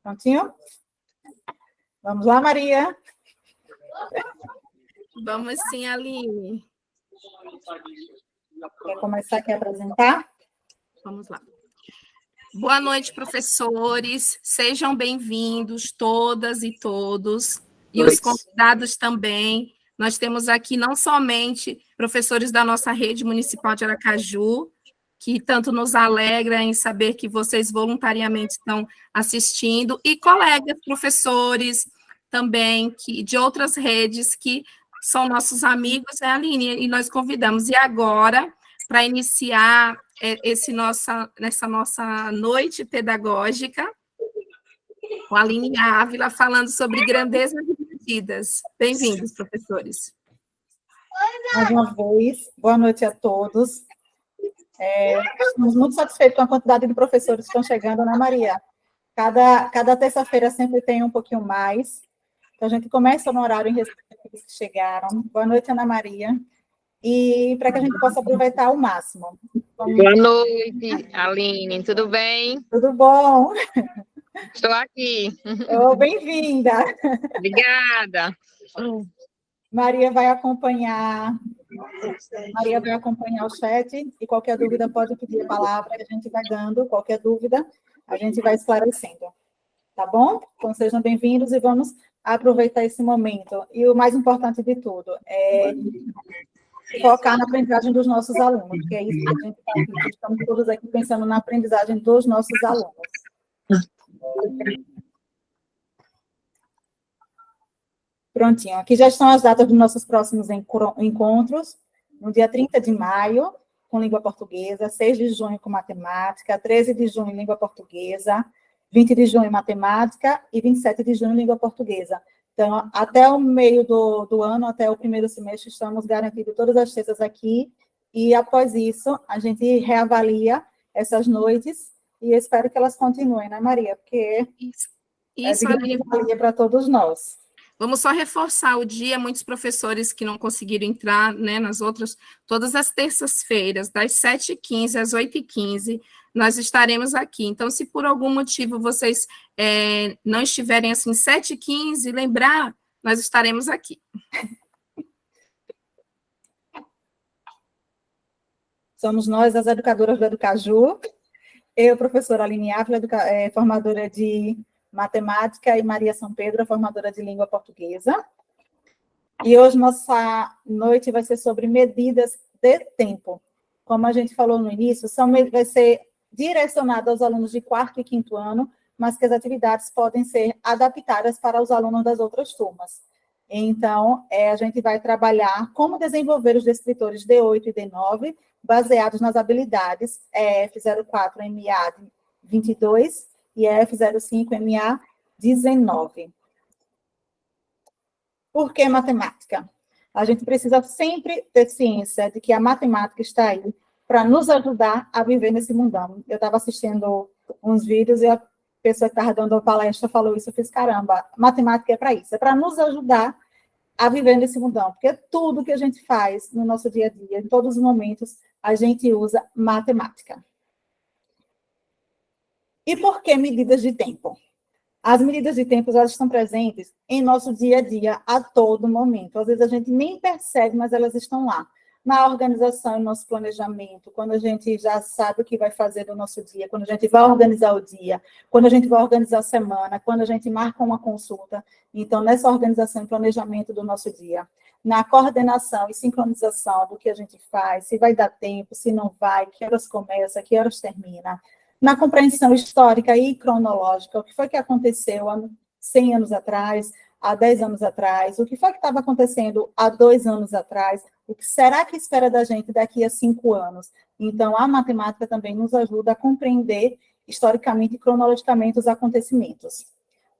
Prontinho? Vamos lá, Maria? Vamos sim, Aline. Quer começar aqui a apresentar? Vamos lá. Boa noite, professores. Sejam bem-vindos, todas e todos. E os convidados também. Nós temos aqui não somente professores da nossa rede municipal de Aracaju, que tanto nos alegra em saber que vocês voluntariamente estão assistindo, e colegas professores também de outras redes que são nossos amigos, né, Aline? E nós convidamos. E agora, para iniciar nessa nossa noite pedagógica, com a Aline Ávila falando sobre grandezas divididas. Bem-vindos, professores. Mais uma vez, boa noite a todos. Estamos muito satisfeitos com a quantidade de professores que estão chegando, né, Maria? Cada terça-feira sempre tem um pouquinho mais. Então, a gente começa no horário em respeito àqueles que chegaram. Boa noite, Ana Maria. E para que a gente possa aproveitar ao máximo. Boa noite, Aline, tudo bem? Tudo bom? Estou aqui. Bem-vinda. Obrigada. Maria vai acompanhar o chat e qualquer dúvida pode pedir a palavra, a gente vai dando, qualquer dúvida, a gente vai esclarecendo. Tá bom? Então, sejam bem-vindos e vamos aproveitar esse momento. E o mais importante de tudo é focar na aprendizagem dos nossos alunos, que é isso que a gente está aqui, estamos todos aqui pensando na aprendizagem dos nossos alunos. Prontinho, aqui já estão as datas dos nossos próximos encontros, no dia 30 de maio, com língua portuguesa, 6 de junho com matemática, 13 de junho língua portuguesa, 20 de junho matemática e 27 de junho língua portuguesa. Então, até o meio do ano, até o primeiro semestre, estamos garantindo todas as terças aqui, e após isso, a gente reavalia essas noites, e espero que elas continuem, né, Maria? Porque isso valia para todos nós. Vamos só reforçar o dia, muitos professores que não conseguiram entrar, né, nas outras, todas as terças-feiras, das 7h15 às 8h15, nós estaremos aqui. Então, se por algum motivo vocês não estiverem assim, 7h15, lembrar, nós estaremos aqui. Somos nós, as educadoras do Educaju. Eu, professora Aline Ávila, formadora de matemática, e Maria São Pedro, formadora de língua portuguesa. E hoje nossa noite vai ser sobre medidas de tempo. Como a gente falou no início, vai ser direcionada aos alunos de 4º e 5º ano, mas que as atividades podem ser adaptadas para os alunos das outras turmas. Então, a gente vai trabalhar como desenvolver os descritores D8 e D9, baseados nas habilidades F04 MA 22 e F05 MA 19. Por que matemática? A gente precisa sempre ter ciência de que a matemática está aí para nos ajudar a viver nesse mundão. Eu estava assistindo uns vídeos e a pessoa que estava dando a palestra falou isso, eu fiz, caramba, matemática é para isso, é para nos ajudar a viver nesse mundão, porque tudo que a gente faz no nosso dia a dia, em todos os momentos, a gente usa matemática. E por que medidas de tempo? As medidas de tempo, elas estão presentes em nosso dia a dia, a todo momento. Às vezes a gente nem percebe, mas elas estão lá. Na organização, no nosso planejamento, quando a gente já sabe o que vai fazer no nosso dia, quando a gente vai organizar o dia, quando a gente vai organizar a semana, quando a gente marca uma consulta. Então, nessa organização e planejamento do nosso dia, na coordenação e sincronização do que a gente faz, se vai dar tempo, se não vai, que horas começa, que horas termina. Na compreensão histórica e cronológica, o que foi que aconteceu há 100 anos atrás, há 10 anos atrás, o que foi que estava acontecendo há 2 anos atrás, o que será que espera da gente daqui a 5 anos? Então, a matemática também nos ajuda a compreender historicamente e cronologicamente os acontecimentos.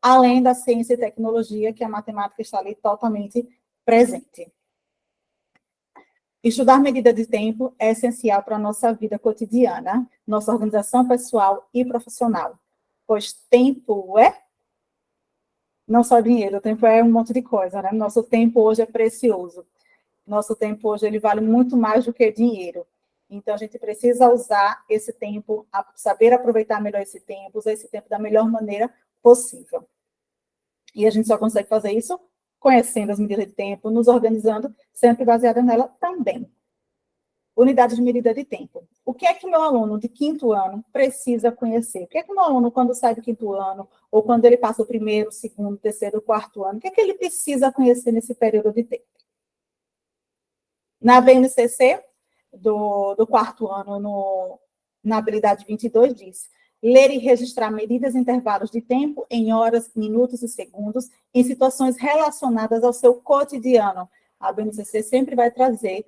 Além da ciência e tecnologia, que a matemática está ali totalmente presente. Estudar medida de tempo é essencial para a nossa vida cotidiana, nossa organização pessoal e profissional, pois tempo não só dinheiro, o tempo é um monte de coisa, né? Nosso tempo hoje é precioso. Nosso tempo hoje ele vale muito mais do que dinheiro. Então, a gente precisa usar esse tempo, saber aproveitar melhor esse tempo, usar esse tempo da melhor maneira possível. E a gente só consegue fazer isso conhecendo as medidas de tempo, nos organizando, sempre baseada nela também. Unidade de medida de tempo. O que é que o meu aluno de 5º ano precisa conhecer? O que é que o meu aluno, quando sai do 5º ano, ou quando ele passa o 1º, 2º, 3º, 4º ano, o que é que ele precisa conhecer nesse período de tempo? Na BNCC, do 4º ano, na habilidade 22, diz: ler e registrar medidas e intervalos de tempo em horas, minutos e segundos em situações relacionadas ao seu cotidiano. A BNCC sempre vai trazer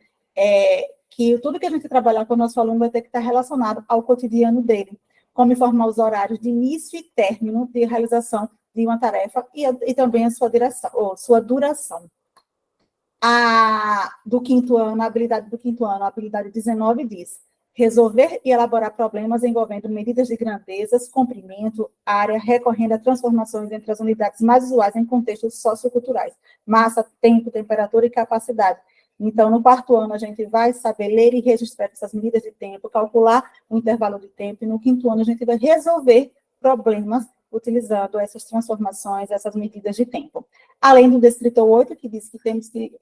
que tudo que a gente trabalhar com o nosso aluno vai ter que estar relacionado ao cotidiano dele, como informar os horários de início e término de realização de uma tarefa e também a sua duração. Do 5º ano, a habilidade do 5º ano, a habilidade 19 diz: resolver e elaborar problemas envolvendo medidas de grandezas, comprimento, área, recorrendo a transformações entre as unidades mais usuais em contextos socioculturais: massa, tempo, temperatura e capacidade. Então, no 4º ano, a gente vai saber ler e registrar essas medidas de tempo, calcular o intervalo de tempo, e no 5º ano, a gente vai resolver problemas utilizando essas transformações, essas medidas de tempo. Além do descritor 8, que diz que temos que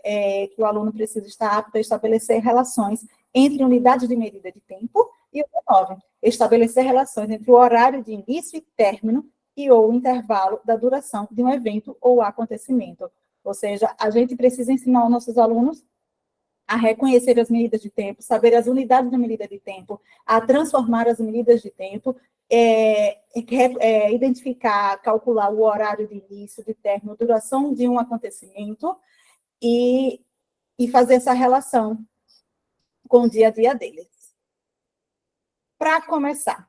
o aluno precisa estar apto a estabelecer relações entre unidades de medida de tempo, e o 9, estabelecer relações entre o horário de início e término e ou o intervalo da duração de um evento ou acontecimento. Ou seja, a gente precisa ensinar aos nossos alunos a reconhecer as medidas de tempo, saber as unidades de medida de tempo, a transformar as medidas de tempo, identificar, calcular o horário de início, de término, duração de um acontecimento e fazer essa relação com o dia a dia deles. Para começar,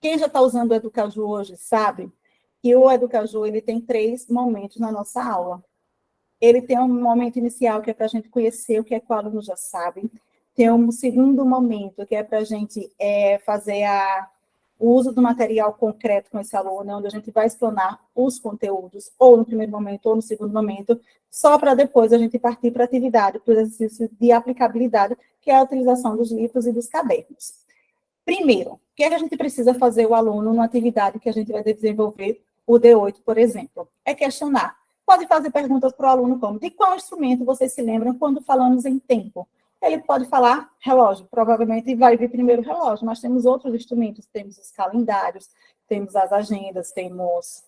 quem já está usando o Educaju hoje sabe que o Educaju ele tem 3 momentos na nossa aula. Ele tem um momento inicial, que é para a gente conhecer o que é que o aluno já sabe. Tem um segundo momento, que é para a gente fazer o uso do material concreto com esse aluno, onde a gente vai explanar os conteúdos, ou no primeiro momento, ou no segundo momento, só para depois a gente partir para a atividade, para o exercício de aplicabilidade, que é a utilização dos livros e dos cadernos. Primeiro, o que é que a gente precisa fazer o aluno numa atividade que a gente vai desenvolver, o D8, por exemplo? É questionar. Pode fazer perguntas para o aluno como: de qual instrumento vocês se lembram quando falamos em tempo? Ele pode falar relógio, provavelmente vai vir primeiro relógio, mas temos outros instrumentos, temos os calendários, temos as agendas, temos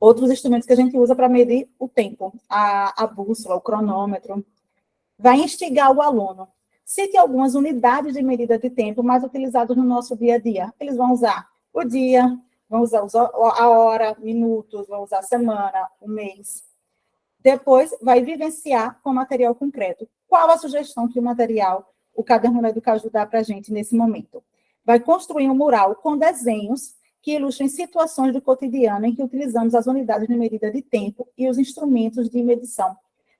outros instrumentos que a gente usa para medir o tempo, a bússola, o cronômetro. Vai instigar o aluno. Cite algumas unidades de medida de tempo mais utilizadas no nosso dia a dia. Eles vão usar o dia, vão usar a hora, minutos, vão usar a semana, o mês. Depois, vai vivenciar com material concreto. Qual a sugestão que o caderno do Educaju dá para a gente nesse momento? Vai construir um mural com desenhos que ilustrem situações do cotidiano em que utilizamos as unidades de medida de tempo e os instrumentos de medição.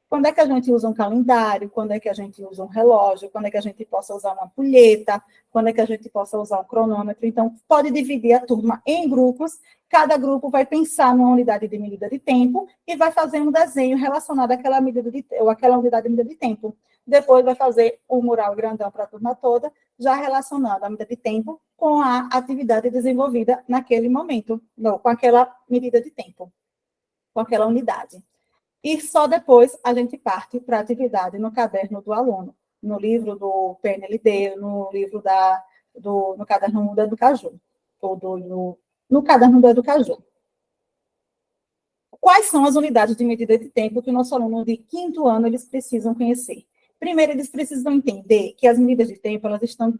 Quando é que a gente usa um calendário? Quando é que a gente usa um relógio? Quando é que a gente possa usar uma ampulheta? Quando é que a gente possa usar um cronômetro? Então, pode dividir a turma em grupos. Cada grupo vai pensar numa unidade de medida de tempo e vai fazer um desenho relacionado àquela unidade de medida de tempo. Depois vai fazer um mural grandão para a turma toda, já relacionando a medida de tempo com a atividade desenvolvida naquele momento, com aquela medida de tempo, com aquela unidade. E só depois a gente parte para a atividade no caderno do aluno, no livro do PNLD, no livro no caderno do Educaju, ou no caderno do Educaju. Quais são as unidades de medida de tempo que o nosso aluno de 5º ano eles precisam conhecer? Primeiro, eles precisam entender que as medidas de tempo elas estão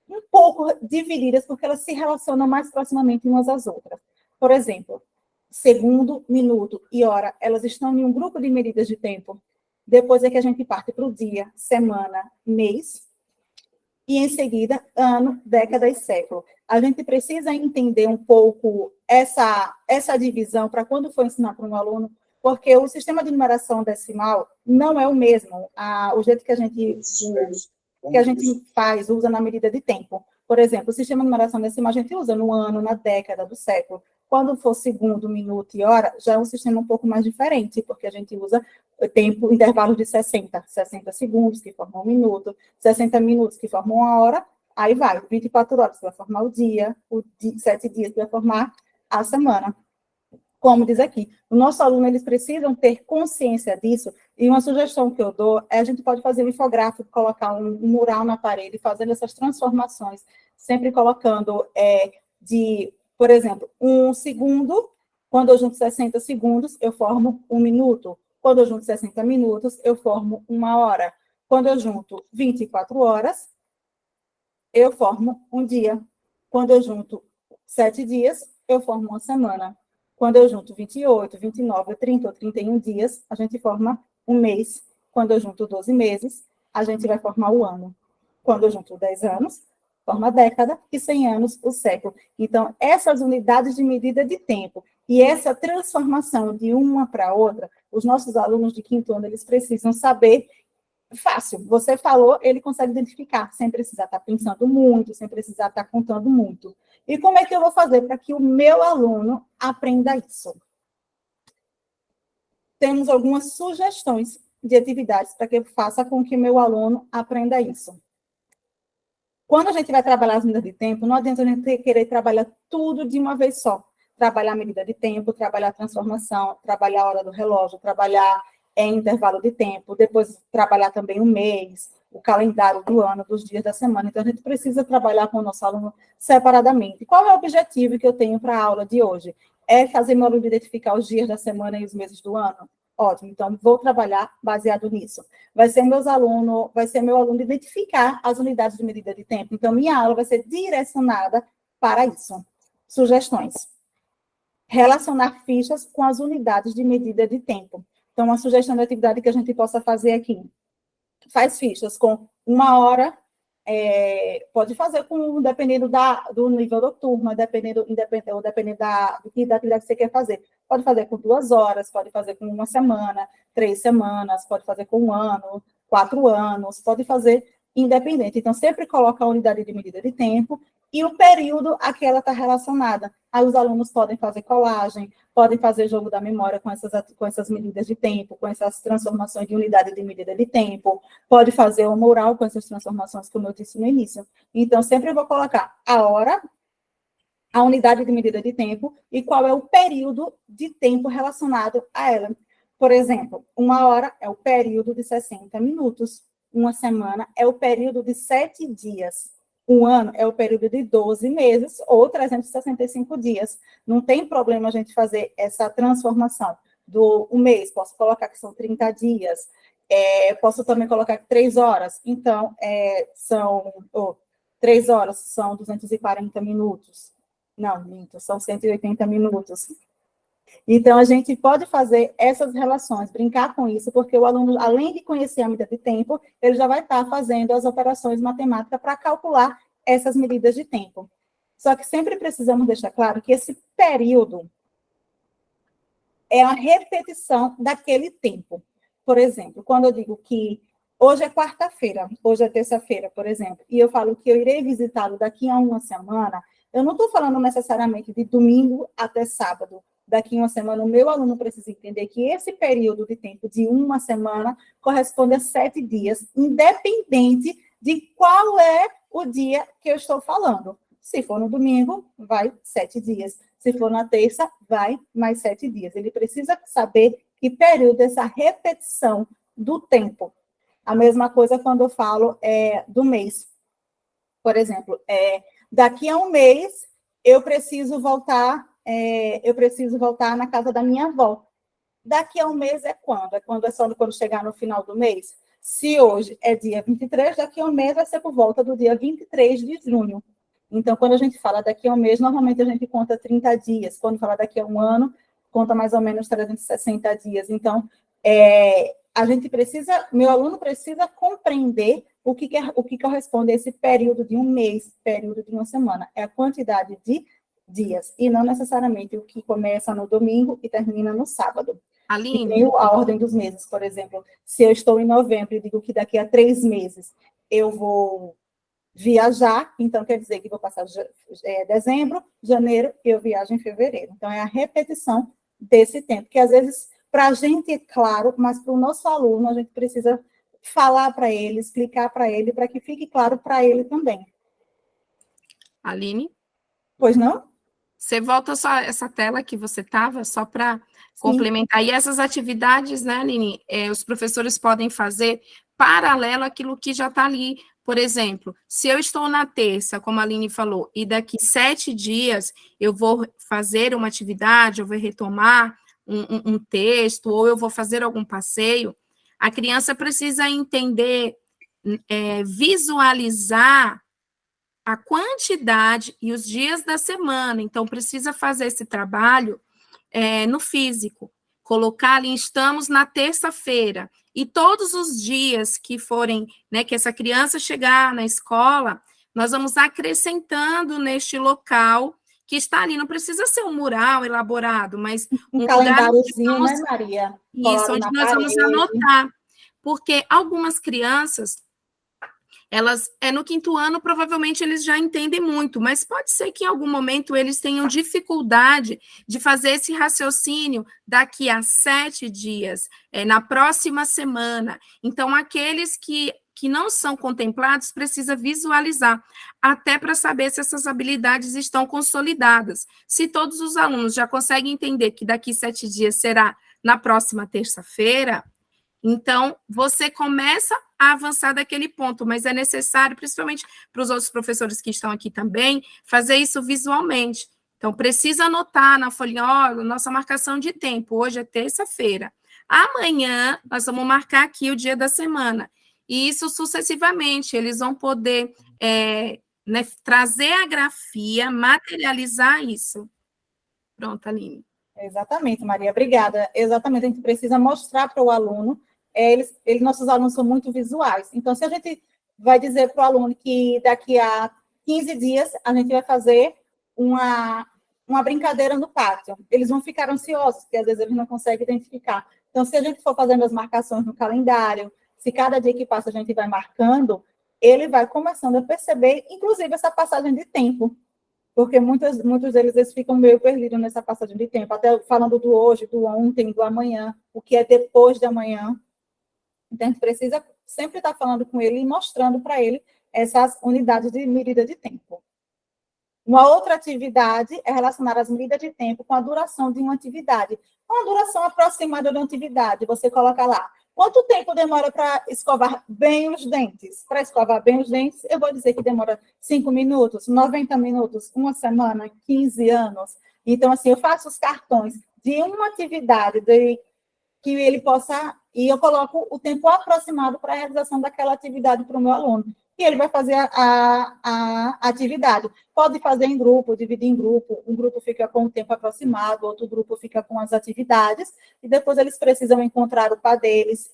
um pouco divididas porque elas se relacionam mais proximamente umas às outras. Por exemplo, segundo, minuto e hora, elas estão em um grupo de medidas de tempo. Depois é que a gente parte para o dia, semana, mês, e em seguida, ano, década e século. A gente precisa entender um pouco essa divisão para quando for ensinar para um aluno, porque o sistema de numeração decimal não é o mesmo, o jeito que a gente usa na medida de tempo. Por exemplo, o sistema de numeração decimal a gente usa no ano, na década, do século. Quando for segundo, minuto e hora, já é um sistema um pouco mais diferente, porque a gente usa tempo, intervalos de 60 segundos, que formam um minuto, 60 minutos, que formam uma hora, Aí vai, 24 horas vai formar o dia, 7 dias vai formar a semana. Como diz aqui, o nosso aluno, eles precisam ter consciência disso, e uma sugestão que eu dou é a gente pode fazer um infográfico, colocar um mural na parede, fazendo essas transformações, sempre colocando por exemplo, 1 segundo, quando eu junto 60 segundos, eu formo 1 minuto. Quando eu junto 60 minutos, eu formo 1 hora. Quando eu junto 24 horas, eu formo um dia. Quando eu junto 7 dias, eu formo uma semana. Quando eu junto 28, 29, 30 ou 31 dias, a gente forma um mês. Quando eu junto 12 meses, a gente vai formar o ano. Quando eu junto 10 anos, forma a década, e 100 anos, o século. Então, essas unidades de medida de tempo e essa transformação de uma para outra, os nossos alunos de 5º ano, eles precisam saber. Fácil, você falou, ele consegue identificar, sem precisar estar pensando muito, sem precisar estar contando muito. E como é que eu vou fazer para que o meu aluno aprenda isso? Temos algumas sugestões de atividades para que eu faça com que o meu aluno aprenda isso. Quando a gente vai trabalhar as medidas de tempo, não adianta a gente querer trabalhar tudo de uma vez só. Trabalhar a medida de tempo, trabalhar a transformação, trabalhar a hora do relógio, trabalhar intervalo de tempo, depois trabalhar também o mês, o calendário do ano, dos dias da semana. Então, a gente precisa trabalhar com o nosso aluno separadamente. Qual é o objetivo que eu tenho para a aula de hoje? É fazer meu aluno identificar os dias da semana e os meses do ano? Ótimo, então vou trabalhar baseado nisso. Vai ser meu aluno identificar as unidades de medida de tempo. Então, minha aula vai ser direcionada para isso. Sugestões. Relacionar fichas com as unidades de medida de tempo. Então, uma sugestão de atividade que a gente possa fazer aqui. Faz fichas com 1 hora, pode fazer dependendo do nível da turma, dependendo da atividade que você quer fazer. Pode fazer com 2 horas, pode fazer com 1 semana, 3 semanas, pode fazer com 1 ano, 4 anos, pode fazer independente. Então, sempre coloca a unidade de medida de tempo e o período a que ela está relacionada. Aí os alunos podem fazer colagem, podem fazer jogo da memória com essas medidas de tempo, com essas transformações de unidade de medida de tempo, pode fazer o mural com essas transformações, como eu disse no início. Então, sempre eu vou colocar a hora, a unidade de medida de tempo e qual é o período de tempo relacionado a ela. Por exemplo, 1 hora é o período de 60 minutos, 1 semana é o período de 7 dias. 1 ano é o período de 12 meses ou 365 dias. Não tem problema a gente fazer essa transformação do mês. Posso colocar que são 30 dias. Posso também colocar 3 horas. Então, 3 horas são 240 minutos. Não, minto, são 180 minutos. Então, a gente pode fazer essas relações, brincar com isso, porque o aluno, além de conhecer a medida de tempo, ele já vai estar fazendo as operações matemáticas para calcular essas medidas de tempo. Só que sempre precisamos deixar claro que esse período é a repetição daquele tempo. Por exemplo, quando eu digo que hoje é quarta-feira, hoje é terça-feira, por exemplo, e eu falo que eu irei visitá-lo daqui a 1 semana, eu não estou falando necessariamente de domingo até sábado. Daqui a 1 semana, o meu aluno precisa entender que esse período de tempo de 1 semana corresponde a 7 dias, independente de qual é o dia que eu estou falando. Se for no domingo, vai 7 dias. Se for na terça, vai mais 7 dias. Ele precisa saber que período é essa repetição do tempo. A mesma coisa quando eu falo do mês. Por exemplo, daqui a 1 mês, eu preciso voltar na casa da minha avó. Daqui a 1 mês é quando? É só quando chegar no final do mês? Se hoje é dia 23, daqui a 1 mês vai ser por volta do dia 23 de junho. Então, quando a gente fala daqui a 1 mês, normalmente a gente conta 30 dias. Quando fala daqui a 1 ano, conta mais ou menos 360 dias. Então, meu aluno precisa compreender o que corresponde a esse período de 1 mês, período de 1 semana. É a quantidade de dias, e não necessariamente o que começa no domingo e termina no sábado. Aline. E tem a ordem dos meses, por exemplo. Se eu estou em novembro e digo que daqui a 3 meses eu vou viajar, então quer dizer que vou passar dezembro, janeiro, e eu viajo em fevereiro. Então, é a repetição desse tempo, que às vezes, para a gente é claro, mas para o nosso aluno, a gente precisa falar para ele, explicar para ele, para que fique claro para ele também. Aline? Pois não? Você volta só essa tela que você estava, só para Sim. complementar. E essas atividades, né, Aline, os professores podem fazer paralelo àquilo que já está ali. Por exemplo, se eu estou na terça, como a Aline falou, e daqui 7 dias eu vou fazer uma atividade, eu vou retomar um texto, ou eu vou fazer algum passeio, a criança precisa entender, visualizar a quantidade e os dias da semana. Então, precisa fazer esse trabalho no físico. Colocar ali, estamos na terça-feira, e todos os dias que forem, né, que essa criança chegar na escola, nós vamos acrescentando neste local que está ali. Não precisa ser um mural elaborado, mas Um um lugar onde calendáriozinho, vamos, né, Maria? isso, Colado onde na nós vamos parede. anotar. Porque algumas crianças, elas, no 5º ano, provavelmente eles já entendem muito, mas pode ser que em algum momento eles tenham dificuldade de fazer esse raciocínio daqui a 7 dias, na próxima semana. Então, aqueles que não são contemplados, precisa visualizar, até para saber se essas habilidades estão consolidadas. Se todos os alunos já conseguem entender que daqui 7 dias será na próxima terça-feira, então, você começa a avançar daquele ponto, mas é necessário, principalmente para os outros professores que estão aqui também, fazer isso visualmente. Então, precisa anotar na folhinha, nossa marcação de tempo, hoje é terça-feira. Amanhã, nós vamos marcar aqui o dia da semana. E isso sucessivamente, eles vão poder né, trazer a grafia, materializar isso. Pronto, Aline. Exatamente, Maria, obrigada. Exatamente, a gente precisa mostrar para o aluno, nossos alunos são muito visuais, então se a gente vai dizer para o aluno que daqui a 15 dias a gente vai fazer uma brincadeira no pátio, eles vão ficar ansiosos, porque às vezes eles não conseguem identificar. Então, se a gente for fazendo as marcações no calendário, se cada dia que passa a gente vai marcando, ele vai começando a perceber, inclusive, essa passagem de tempo, porque muitos deles eles ficam meio perdidos nessa passagem de tempo, até falando do hoje, do ontem, do amanhã, o que é depois de amanhã. Então, a gente precisa sempre estar falando com ele e mostrando para ele essas unidades de medida de tempo. Uma outra atividade é relacionar as medidas de tempo com a duração de uma atividade. Com a duração aproximada da atividade, você coloca lá, quanto tempo demora para escovar bem os dentes? Para escovar bem os dentes, eu vou dizer que demora 5 minutos, 90 minutos, uma semana, 15 anos. Então, assim, eu faço os cartões de uma atividade que ele possa... E eu coloco o tempo aproximado para a realização daquela atividade para o meu aluno. E ele vai fazer a atividade. Pode fazer em grupo, dividir em grupo. Um grupo fica com o tempo aproximado, outro grupo fica com as atividades, e depois eles precisam encontrar o par deles.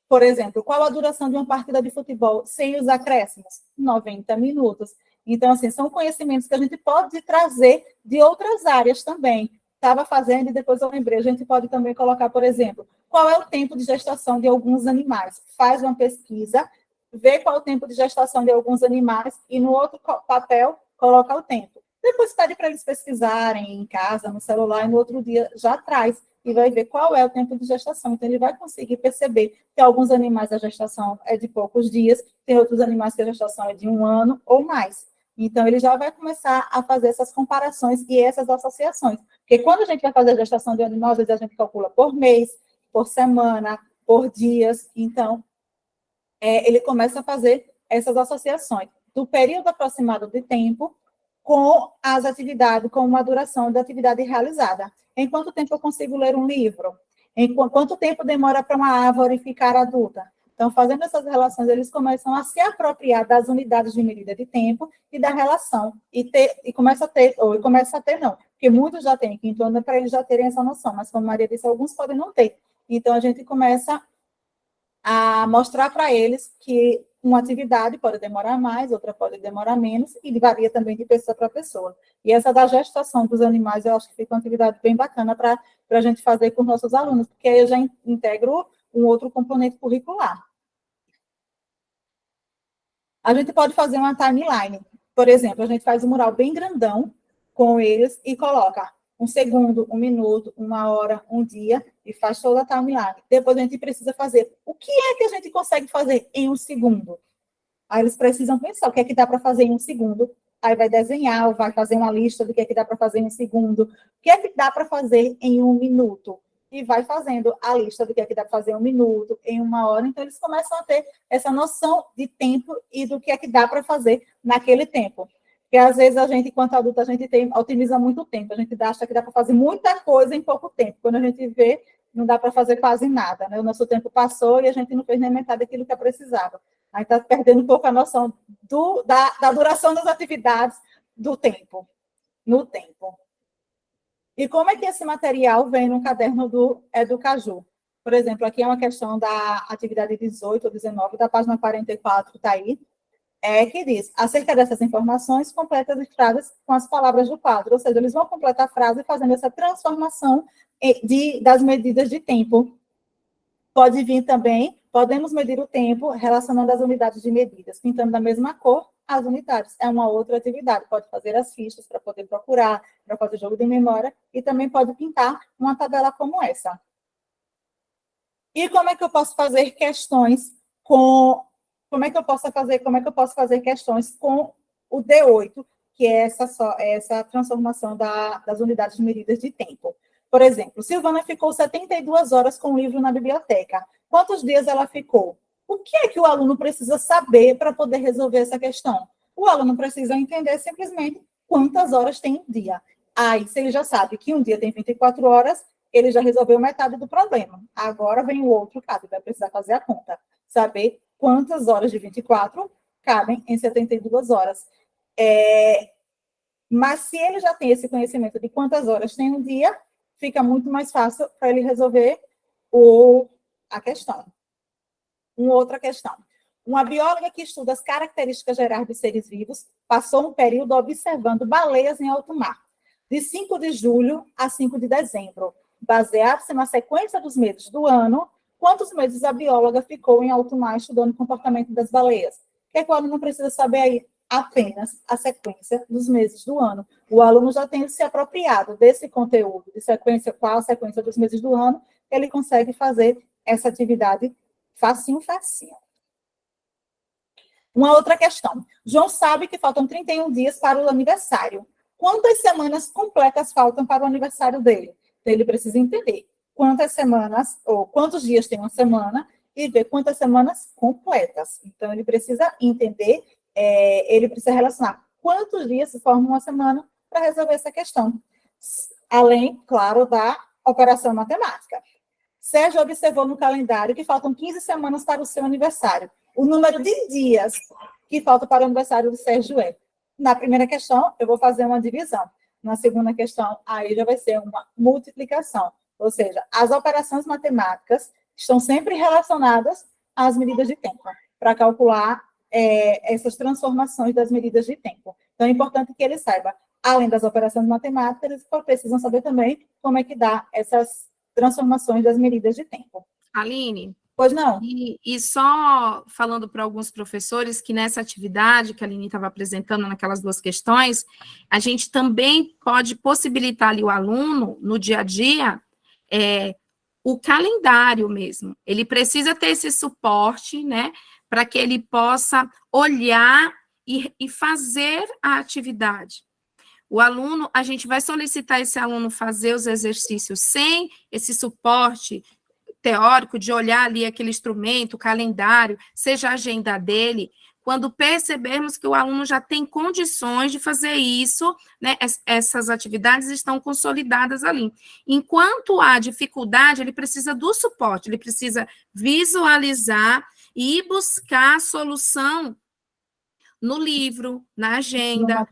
Por exemplo, qual a duração de uma partida de futebol sem os acréscimos? 90 minutos. Então, assim, são conhecimentos que a gente pode trazer de outras áreas também. Estava fazendo e depois eu lembrei. A gente pode também colocar, por exemplo, qual é o tempo de gestação de alguns animais. Faz uma pesquisa, vê qual é o tempo de gestação de alguns animais e no outro papel coloca o tempo. Depois pede para eles pesquisarem em casa, no celular, e no outro dia já traz e vai ver qual é o tempo de gestação. Então, ele vai conseguir perceber que alguns animais a gestação é de poucos dias, tem outros animais que a gestação é de 1 ano ou mais. Então, ele já vai começar a fazer essas comparações e essas associações. Porque quando a gente vai fazer a gestação de um animal, às vezes a gente calcula por mês, por semana, por dias. Então, ele começa a fazer essas associações do período aproximado de tempo com as atividades, com uma duração da atividade realizada. Em quanto tempo eu consigo ler um livro? Em quanto tempo demora para uma árvore ficar adulta? Então, fazendo essas relações, eles começam a se apropriar das unidades de medida de tempo e da relação. E começa a ter, não, porque muitos já têm, então é para eles já terem essa noção, mas como a Maria disse, alguns podem não ter. Então, a gente começa a mostrar para eles que uma atividade pode demorar mais, outra pode demorar menos, e varia também de pessoa para pessoa. E essa da gestação dos animais, eu acho que fica uma atividade bem bacana para a gente fazer com nossos alunos, porque aí eu já integro um outro componente curricular. A gente pode fazer uma timeline. Por exemplo, a gente faz um mural bem grandão com eles e coloca 1 segundo, 1 minuto, 1 hora, 1 dia, e faz toda a timeline. Depois a gente precisa fazer. O que é que a gente consegue fazer em 1 segundo? Aí eles precisam pensar o que é que dá para fazer em um segundo, aí vai desenhar, ou vai fazer uma lista do que é que dá para fazer em um segundo, o que é que dá para fazer em 1 minuto, e vai fazendo a lista do que é que dá para fazer em 1 minuto, em 1 hora, então eles começam a ter essa noção de tempo e do que é que dá para fazer naquele tempo. Porque às vezes a gente, enquanto adulto, a gente otimiza muito o tempo, a gente acha que dá para fazer muita coisa em pouco tempo, quando a gente vê, não dá para fazer quase nada, né? O nosso tempo passou e a gente não fez nem metade daquilo que precisava. Aí está perdendo um pouco a noção da duração das atividades no tempo. E como é que esse material vem no caderno do Educaju? Por exemplo, aqui é uma questão da atividade 18 ou 19, da página 44, está aí, que diz, acerca dessas informações, completa as frases com as palavras do quadro, ou seja, eles vão completar a frase fazendo essa transformação das medidas de tempo. Pode vir também, podemos medir o tempo relacionando as unidades de medidas, pintando da mesma cor as unidades. É uma outra atividade, pode fazer as fichas para poder procurar, para fazer jogo de memória, e também pode pintar uma tabela como essa. E como é que eu posso fazer questões com... Como é que eu posso fazer questões com o D8, que é essa transformação das unidades de medidas de tempo? Por exemplo, Silvana ficou 72 horas com o livro na biblioteca. Quantos dias ela ficou? O que é que o aluno precisa saber para poder resolver essa questão? O aluno precisa entender simplesmente quantas horas tem um dia. Aí, se ele já sabe que um dia tem 24 horas, ele já resolveu metade do problema. Agora vem o outro caso, ele vai precisar fazer a conta. Saber quantas horas de 24 cabem em 72 horas. Mas se ele já tem esse conhecimento de quantas horas tem um dia, fica muito mais fácil para ele resolver a questão. Uma outra questão. Uma bióloga que estuda as características gerais dos seres vivos passou um período observando baleias em alto mar, de 5 de julho a 5 de dezembro. Baseado-se na sequência dos meses do ano, quantos meses a bióloga ficou em alto mar estudando o comportamento das baleias? O que é que o aluno precisa saber aí? Apenas a sequência dos meses do ano. O aluno já tem se apropriado desse conteúdo, de sequência, qual a sequência dos meses do ano, ele consegue fazer essa atividade facinho. Uma outra questão. João sabe que faltam 31 dias para o aniversário. Quantas semanas completas faltam para o aniversário dele? Então, ele precisa entender quantas semanas, ou quantos dias tem uma semana, e ver quantas semanas completas. Então, ele precisa entender, ele precisa relacionar quantos dias se forma uma semana para resolver essa questão. Além, claro, da operação matemática. Sérgio observou no calendário que faltam 15 semanas para o seu aniversário. O número de dias que falta para o aniversário do Sérgio é. Na primeira questão, eu vou fazer uma divisão. Na segunda questão, aí já vai ser uma multiplicação. Ou seja, as operações matemáticas estão sempre relacionadas às medidas de tempo, para calcular essas transformações das medidas de tempo. Então, é importante que ele saiba, além das operações matemáticas, eles precisam saber também como é que dá essas transformações das medidas de tempo. Aline? Pois não? E só falando para alguns professores que nessa atividade que a Aline estava apresentando, naquelas 2 questões, a gente também pode possibilitar ali o aluno, no dia a dia, o calendário mesmo. Ele precisa ter esse suporte, né, para que ele possa olhar e fazer a atividade. O aluno, a gente vai solicitar esse aluno fazer os exercícios sem esse suporte teórico de olhar ali aquele instrumento, o calendário, seja a agenda dele, quando percebermos que o aluno já tem condições de fazer isso, né, essas atividades estão consolidadas ali. Enquanto há dificuldade, ele precisa do suporte, ele precisa visualizar e buscar a solução no livro, na agenda,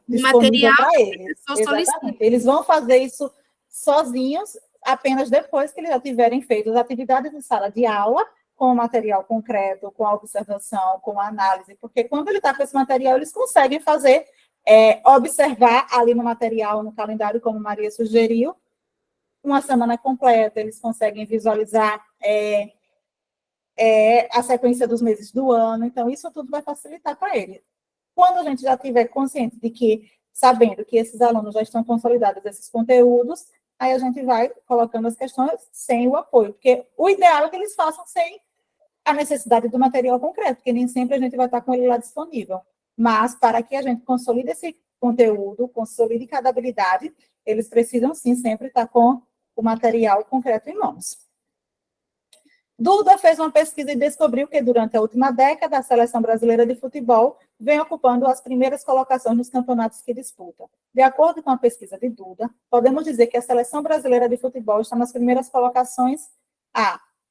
no material para eles. Exatamente. Eles vão fazer isso sozinhos, apenas depois que eles já tiverem feito as atividades em sala de aula, com o material concreto, com a observação, com a análise, porque quando ele está com esse material, eles conseguem fazer, observar ali no material, no calendário, como Maria sugeriu, uma semana completa, eles conseguem visualizar a sequência dos meses do ano, então isso tudo vai facilitar para eles. Quando a gente já estiver consciente de que, sabendo que esses alunos já estão consolidados esses conteúdos, aí a gente vai colocando as questões sem o apoio, porque o ideal é que eles façam sem a necessidade do material concreto, porque nem sempre a gente vai estar com ele lá disponível. Mas, para que a gente consolide esse conteúdo, consolide cada habilidade, eles precisam, sim, sempre estar com o material concreto em mãos. Duda fez uma pesquisa e descobriu que, durante a última década, a Seleção Brasileira de Futebol vem ocupando as primeiras colocações nos campeonatos que disputa. De acordo com a pesquisa de Duda, podemos dizer que a Seleção Brasileira de Futebol está nas primeiras colocações.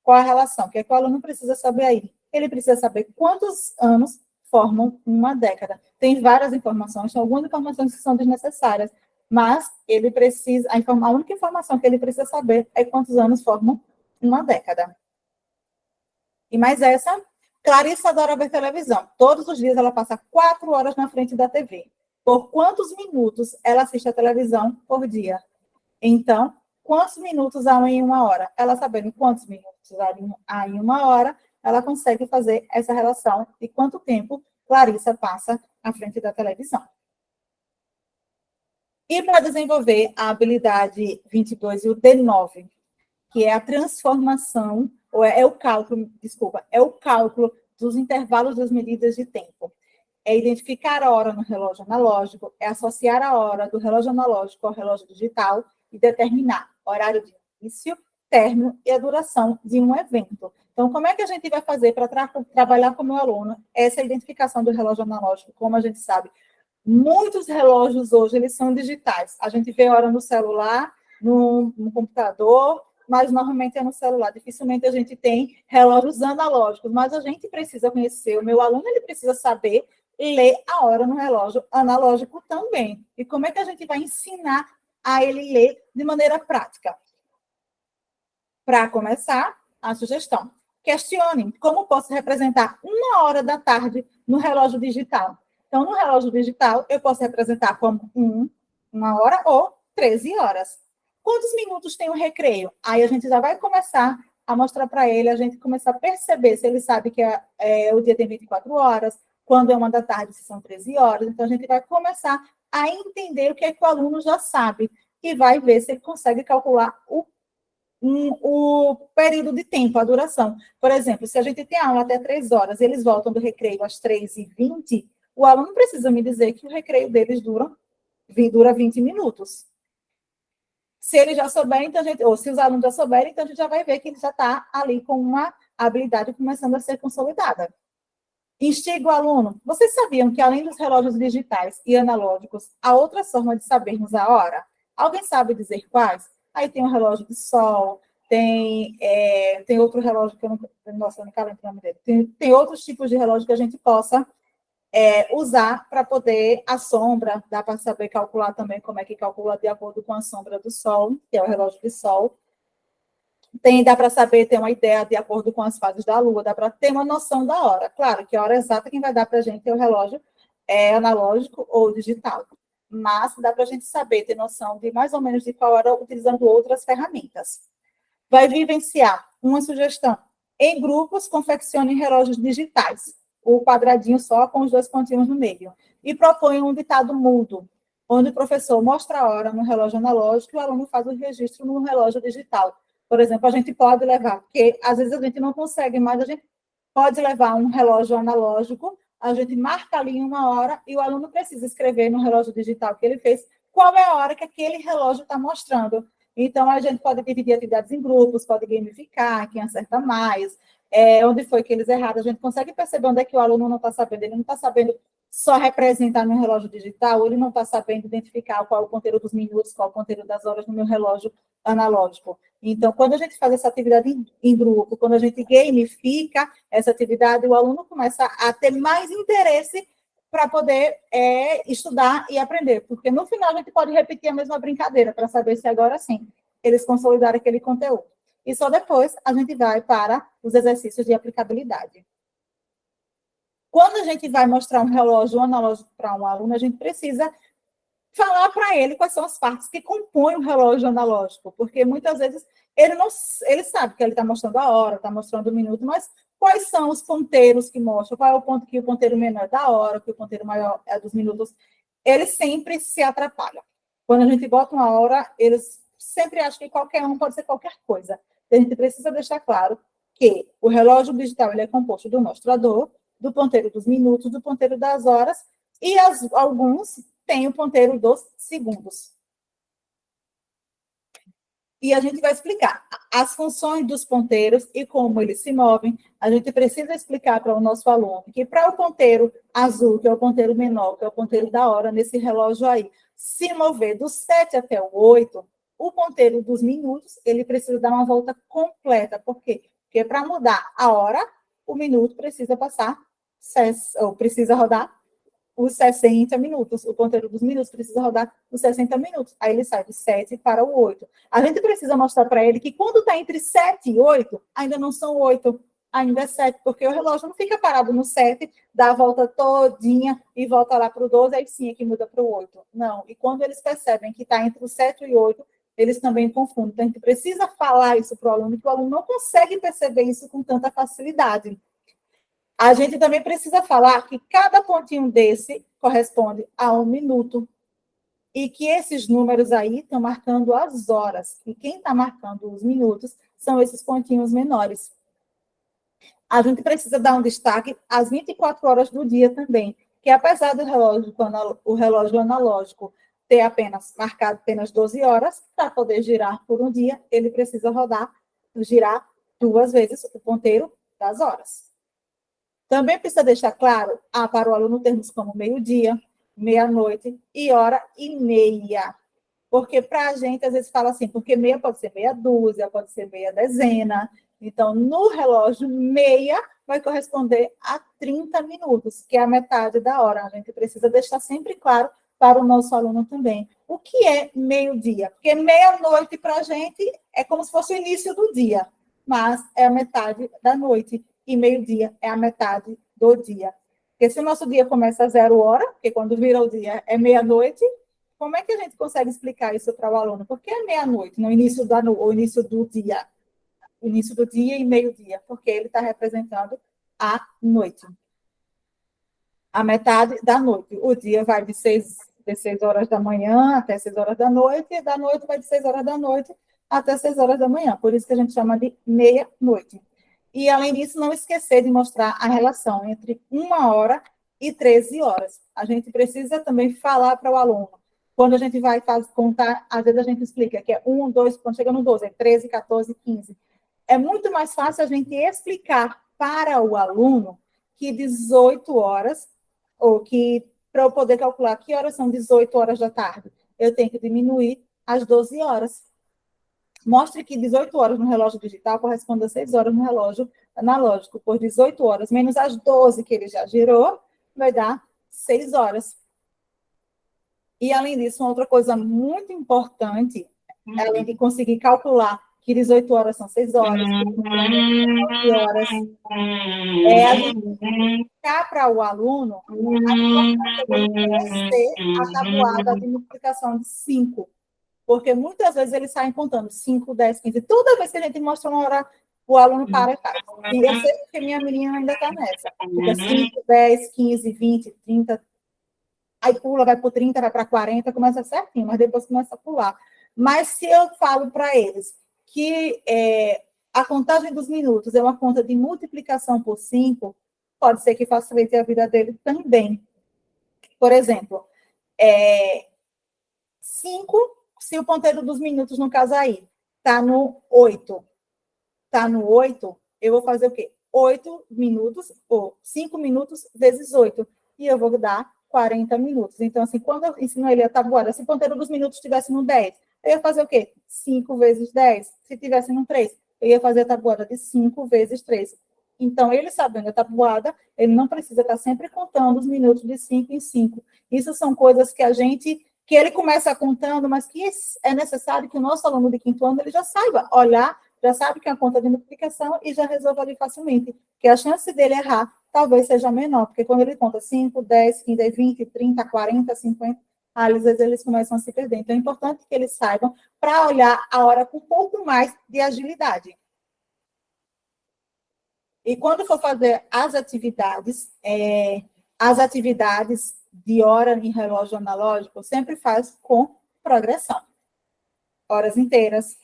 Qual a relação? O que é que o aluno precisa saber aí? Ele precisa saber quantos anos formam uma década. Tem várias informações, tem algumas informações que são desnecessárias, mas ele precisa, a única informação que ele precisa saber é quantos anos formam uma década. E mais essa, Clarissa adora ver televisão. Todos os dias ela passa 4 horas na frente da TV. Por quantos minutos ela assiste a televisão por dia? Então, quantos minutos há em uma hora? Ela sabendo quantos minutos há em uma hora, ela consegue fazer essa relação de quanto tempo Clarissa passa à frente da televisão. E para desenvolver a habilidade 22 e o D9, que é a transformação, é o cálculo dos intervalos das medidas de tempo. É identificar a hora no relógio analógico, é associar a hora do relógio analógico ao relógio digital e determinar horário de início, término e a duração de um evento. Então, como é que a gente vai fazer para trabalhar com o meu aluno essa identificação do relógio analógico? Como a gente sabe, muitos relógios hoje, eles são digitais. A gente vê a hora no celular, no computador, mas normalmente é no celular. Dificilmente a gente tem relógios analógicos, mas a gente precisa conhecer, o meu aluno ele precisa saber ler a hora no relógio analógico também. E como é que a gente vai ensinar a ele ler de maneira prática? Para começar, a sugestão. Questione como posso representar 1 hora da tarde no relógio digital. Então, no relógio digital, eu posso representar como 1 hora ou 13 horas. Quantos minutos tem o recreio? Aí a gente já vai começar a mostrar para ele, a gente começar a perceber se ele sabe que o dia tem 24 horas, quando é 1 da tarde, se são 13 horas. Então, a gente vai começar a entender o que é que o aluno já sabe e vai ver se ele consegue calcular o período de tempo, a duração. Por exemplo, se a gente tem aula até 3 horas, eles voltam do recreio às 3h20, o aluno precisa me dizer que o recreio deles dura 20 minutos. Se ele já souber, então ou se os alunos já souberem, então a gente já vai ver que ele já está ali com uma habilidade começando a ser consolidada. Instiga o aluno. Vocês sabiam que, além dos relógios digitais e analógicos, há outra forma de sabermos a hora? Alguém sabe dizer quais? Aí tem o relógio de sol, tem outro relógio que eu não lembro o nome dele. Tem outros tipos de relógio que a gente possa usar para poder a sombra, dá para saber calcular também como é que calcula de acordo com a sombra do sol, que é o relógio de sol. Dá para saber, ter uma ideia de acordo com as fases da lua, dá para ter uma noção da hora. Claro que a hora exata quem vai dar para a gente é o relógio analógico ou digital, mas dá para a gente saber, ter noção de mais ou menos de qual hora utilizando outras ferramentas. Vai vivenciar uma sugestão. Em grupos, confeccione relógios digitais, o quadradinho só com os 2 pontinhos no meio, e propõe um ditado mudo, onde o professor mostra a hora no relógio analógico e o aluno faz o registro no relógio digital. Por exemplo, a gente pode levar, porque às vezes a gente não consegue, mas a gente pode levar um relógio analógico, a gente marca ali 1 hora e o aluno precisa escrever no relógio digital que ele fez qual é a hora que aquele relógio está mostrando. Então, a gente pode dividir atividades em grupos, pode gamificar, quem acerta mais, onde foi que eles erraram. A gente consegue perceber onde é que o aluno não está sabendo. Ele não está sabendo só representar no relógio digital, ele não está sabendo identificar qual é o ponteiro dos minutos, qual é o ponteiro das horas no meu relógio analógico. Então, quando a gente faz essa atividade em grupo, quando a gente gamifica essa atividade, o aluno começa a ter mais interesse para poder estudar e aprender, porque no final a gente pode repetir a mesma brincadeira para saber se agora sim eles consolidaram aquele conteúdo. E só depois a gente vai para os exercícios de aplicabilidade. Quando a gente vai mostrar um relógio analógico para um aluno, a gente precisa falar para ele quais são as partes que compõem o relógio analógico, porque muitas vezes ele sabe que ele está mostrando a hora, está mostrando o minuto, mas quais são os ponteiros que mostram, qual é o ponto que o ponteiro menor é da hora, que o ponteiro maior é dos minutos, eles sempre se atrapalham. Quando a gente bota uma hora, eles sempre acham que qualquer um pode ser qualquer coisa. A gente precisa deixar claro que o relógio digital ele é composto do mostrador, do ponteiro dos minutos, do ponteiro das horas, e alguns têm o ponteiro dos segundos. E a gente vai explicar as funções dos ponteiros e como eles se movem. A gente precisa explicar para o nosso aluno que para o ponteiro azul, que é o ponteiro menor, que é o ponteiro da hora, nesse relógio aí, se mover do 7 até o 8, o ponteiro dos minutos, ele precisa dar uma volta completa. Por quê? Porque para mudar a hora, o minuto precisa passar, ou precisa rodar os 60 minutos. O ponteiro dos minutos precisa rodar os 60 minutos. Aí ele sai do 7 para o 8. A gente precisa mostrar para ele que quando está entre 7 e 8, ainda não são 8, ainda é 7, porque o relógio não fica parado no 7, dá a volta todinha e volta lá para o 12, aí sim é que muda para o 8. Não. E quando eles percebem que está entre o 7 e 8, eles também confundem. Então, a gente precisa falar isso para o aluno, que o aluno não consegue perceber isso com tanta facilidade. A gente também precisa falar que cada pontinho desse corresponde a 1 minuto e que esses números aí estão marcando as horas. E quem está marcando os minutos são esses pontinhos menores. A gente precisa dar um destaque às 24 horas do dia também, que apesar do relógio analógico ter marcado apenas 12 horas, para poder girar por um dia, ele precisa girar 2 vezes o ponteiro das horas. Também precisa deixar claro para o aluno termos como meio-dia, meia-noite e hora e meia. Porque para a gente, às vezes, fala assim, porque meia pode ser meia dúzia, pode ser meia dezena. Então, no relógio, meia vai corresponder a 30 minutos, que é a metade da hora. A gente precisa deixar sempre claro para o nosso aluno também. O que é meio-dia? Porque meia-noite, para a gente, é como se fosse o início do dia, mas é a metade da noite. E meio-dia é a metade do dia. Porque se o nosso dia começa a 0 hora, porque quando vira o dia é meia-noite, como é que a gente consegue explicar isso para o aluno? Por que é meia-noite, no início o início do dia? Início do dia e meio-dia, porque ele está representando a noite. A metade da noite. O dia vai de 6 horas da manhã até 6 horas da noite, e da noite vai de 6 horas da noite até 6 horas da manhã. Por isso que a gente chama de meia-noite. E, além disso, não esquecer de mostrar a relação entre 1 hora e 13 horas. A gente precisa também falar para o aluno. Quando a gente vai contar, às vezes a gente explica que é 1, 2, quando chega no 12, é 13, 14, 15. É muito mais fácil a gente explicar para o aluno que 18 horas, ou que, para eu poder calcular que horas são 18 horas da tarde, eu tenho que diminuir as 12 horas. Mostre que 18 horas no relógio digital corresponde a 6 horas no relógio analógico. Por 18 horas, menos as 12 que ele já girou, vai dar 6 horas. E, além disso, uma outra coisa muito importante, além de conseguir calcular que 18 horas são 6 horas, 9 horas, é a gente explicar para o aluno a importância dele conhecer a tabuada de multiplicação de 5. Porque muitas vezes eles saem contando 5, 10, 15. Toda vez que a gente mostra uma hora, o aluno para e faz. E eu sei que minha menina ainda está nessa. Fica 5, 10, 15, 20, 30. Aí pula, vai para 30, vai para 40, começa certinho, mas depois começa a pular. Mas se eu falo para eles que a contagem dos minutos é uma conta de multiplicação por 5, pode ser que facilite a vida dele também. Por exemplo, 5, se o ponteiro dos minutos, no caso aí, está no 8. Está no 8, eu vou fazer o quê? 8 minutos, ou 5 minutos vezes 8. E eu vou dar 40 minutos. Então, assim, quando eu ensino ele a tabuada, se o ponteiro dos minutos estivesse no 10, eu ia fazer o quê? 5 vezes 10. Se tivesse no 3, eu ia fazer a tabuada de 5 vezes 3. Então, ele sabendo a tabuada, ele não precisa estar sempre contando os minutos de 5 em 5. Isso são coisas que ele começa contando, mas que é necessário que o nosso aluno de 5º ano ele já saiba olhar, já sabe que é a conta de multiplicação e já resolve ali facilmente. Porque a chance dele errar talvez seja menor, porque quando ele conta 5, 10, 15, 20, 30, 40, 50, às vezes eles começam a se perder. Então, é importante que eles saibam para olhar a hora com um pouco mais de agilidade. E quando for fazer as atividades de hora em relógio analógico, sempre faz com progressão. Horas inteiras,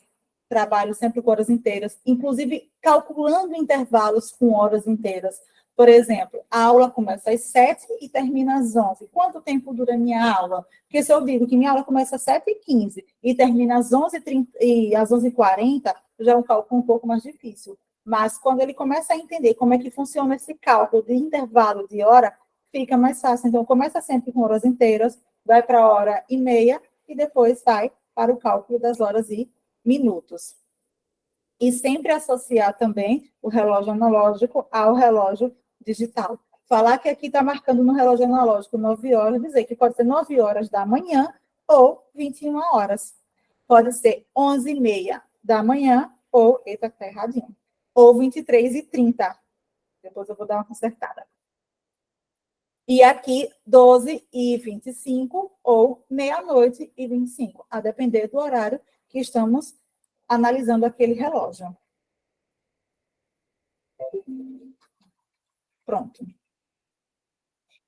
trabalho sempre com horas inteiras, inclusive calculando intervalos com horas inteiras. Por exemplo, a aula começa às 7 e termina às 11. Quanto tempo dura a minha aula? Porque se eu digo que minha aula começa às 7h15 e termina às 11h30 e às 11h40, já é um cálculo um pouco mais difícil. Mas quando ele começa a entender como é que funciona esse cálculo de intervalo de hora, fica mais fácil. Então, começa sempre com horas inteiras, vai para a hora e meia e depois vai para o cálculo das horas e minutos. E sempre associar também o relógio analógico ao relógio digital. Falar que aqui está marcando no relógio analógico 9 horas, dizer que pode ser 9 horas da manhã ou 21 horas. Pode ser 11h30 da manhã ou, eita, está erradinho, ou 23h30. Depois eu vou dar uma consertada. E aqui, 12h25 ou meia-noite e 25, a depender do horário que estamos analisando aquele relógio. Pronto.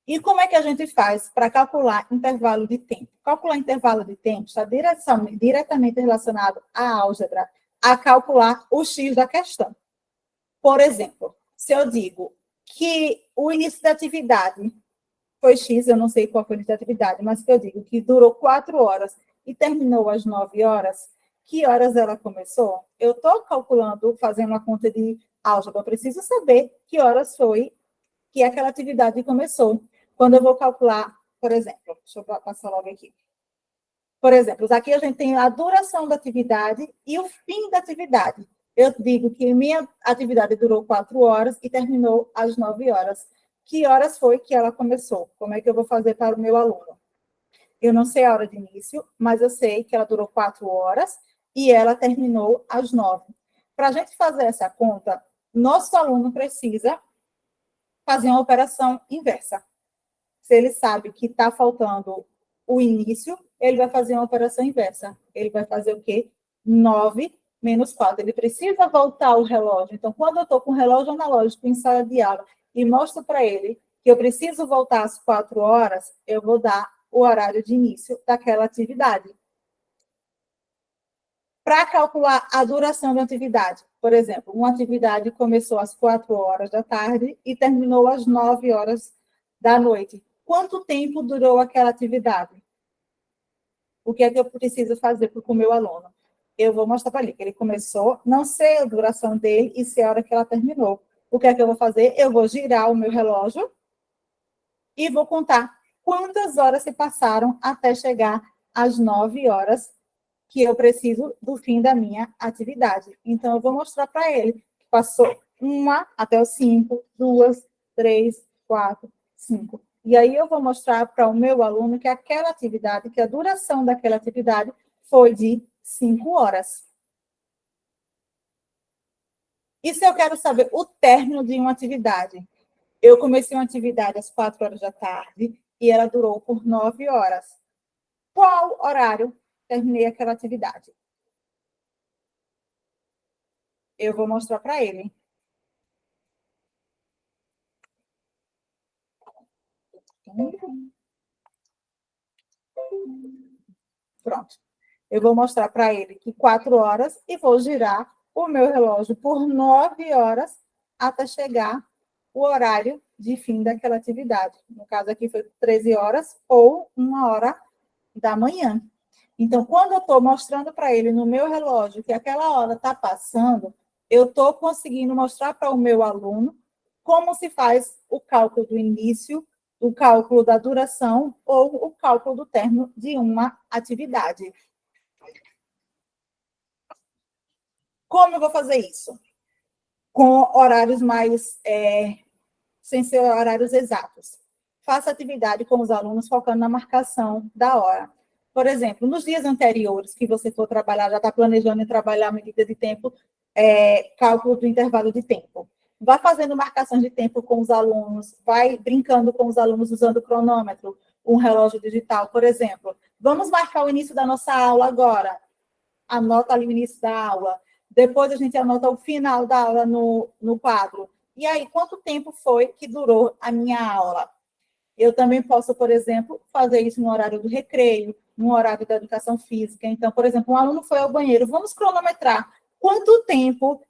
E como é que a gente faz para calcular intervalo de tempo? Calcular intervalo de tempo está diretamente relacionado à álgebra, a calcular o X da questão. Por exemplo, se eu digo que o início da atividade foi X, eu não sei qual foi a início da atividade, mas que eu digo que durou 4 horas e terminou às 9 horas, que horas ela começou? Eu estou calculando, fazendo uma conta de álgebra, eu preciso saber que horas foi que aquela atividade começou. Quando eu vou calcular, por exemplo, deixa eu passar logo aqui. Por exemplo, aqui a gente tem a duração da atividade e o fim da atividade. Eu digo que minha atividade durou 4 horas e terminou às 9 horas. Que horas foi que ela começou? Como é que eu vou fazer para o meu aluno? Eu não sei a hora de início, mas eu sei que ela durou 4 horas e ela terminou às 9. Para a gente fazer essa conta, nosso aluno precisa fazer uma operação inversa. Se ele sabe que está faltando o início, ele vai fazer uma operação inversa. Ele vai fazer o quê? 9 menos 4. Ele precisa voltar o relógio. Então, quando eu estou com o relógio analógico em sala de aula e mostro para ele que eu preciso voltar às 4 horas, eu vou dar o horário de início daquela atividade. Para calcular a duração da atividade, por exemplo, uma atividade começou às 4 horas da tarde e terminou às 9 horas da noite. Quanto tempo durou aquela atividade? O que é que eu preciso fazer para o meu aluno? Eu vou mostrar para ele que ele começou, não sei a duração dele e sei a hora que ela terminou. O que é que eu vou fazer? Eu vou girar o meu relógio e vou contar quantas horas se passaram até chegar às 9 horas que eu preciso do fim da minha atividade. Então, eu vou mostrar para ele que passou 1 até os 5, 2, 3, 4, 5. E aí eu vou mostrar para o meu aluno que aquela atividade, que a duração daquela atividade foi de 5 horas. E se eu quero saber o término de uma atividade? Eu comecei uma atividade às 4 horas da tarde e ela durou por 9 horas. Qual horário terminei aquela atividade? Eu vou mostrar para ele. Pronto. Eu vou mostrar para ele que 4 horas e vou girar o meu relógio por 9 horas até chegar o horário de fim daquela atividade. No caso aqui foi 13 horas ou 1 hora da manhã. Então, quando eu estou mostrando para ele no meu relógio que aquela hora está passando, eu estou conseguindo mostrar para o meu aluno como se faz o cálculo do início, o cálculo da duração ou o cálculo do término de uma atividade. Como eu vou fazer isso? Com horários mais, sem ser horários exatos. Faça atividade com os alunos focando na marcação da hora. Por exemplo, nos dias anteriores que você for trabalhar, já está planejando em trabalhar a medida de tempo, cálculo do intervalo de tempo. Vai fazendo marcações de tempo com os alunos, vai brincando com os alunos usando o cronômetro, um relógio digital, por exemplo. Vamos marcar o início da nossa aula agora. Anota ali o início da aula. Depois a gente anota o final da aula no quadro. E aí, quanto tempo foi que durou a minha aula? Eu também posso, por exemplo, fazer isso no horário do recreio, no horário da educação física. Então, por exemplo, um aluno foi ao banheiro, vamos cronometrar quanto tempo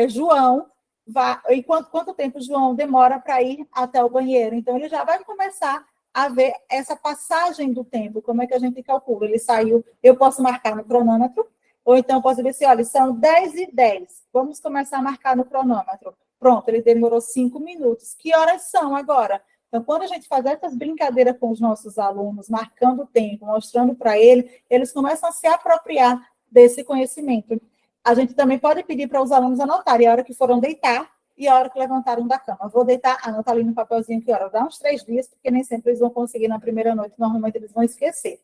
João vai, e quanto tempo João demora para ir até o banheiro. Então, ele já vai começar a ver essa passagem do tempo, como é que a gente calcula. Ele saiu, eu posso marcar no cronômetro, ou então posso dizer assim, olha, são 10h10, vamos começar a marcar no cronômetro. Pronto, ele demorou 5 minutos. Que horas são agora? Então, quando a gente faz essas brincadeiras com os nossos alunos, marcando o tempo, mostrando para eles começam a se apropriar desse conhecimento. A gente também pode pedir para os alunos anotarem a hora que foram deitar e a hora que levantaram da cama. Vou deitar, anota ali no papelzinho que hora. Dá uns 3 dias, porque nem sempre eles vão conseguir na primeira noite, normalmente eles vão esquecer.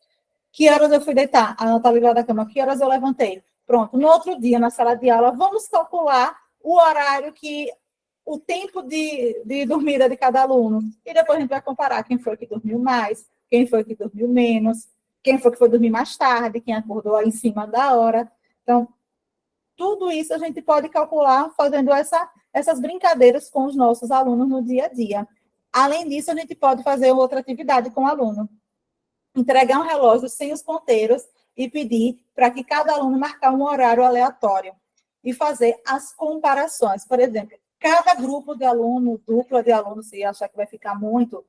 Que horas eu fui deitar? Anota ali lá da cama. Que horas eu levantei? Pronto. No outro dia, na sala de aula, vamos calcular o horário o tempo de dormida de cada aluno. E depois a gente vai comparar quem foi que dormiu mais, quem foi que dormiu menos, quem foi que foi dormir mais tarde, quem acordou em cima da hora. Então, tudo isso a gente pode calcular fazendo essas brincadeiras com os nossos alunos no dia a dia. Além disso, a gente pode fazer outra atividade com o aluno. Entregar um relógio sem os ponteiros e pedir para que cada aluno marcar um horário aleatório e fazer as comparações. Por exemplo, cada grupo de aluno, dupla de alunos, se achar que vai ficar muito,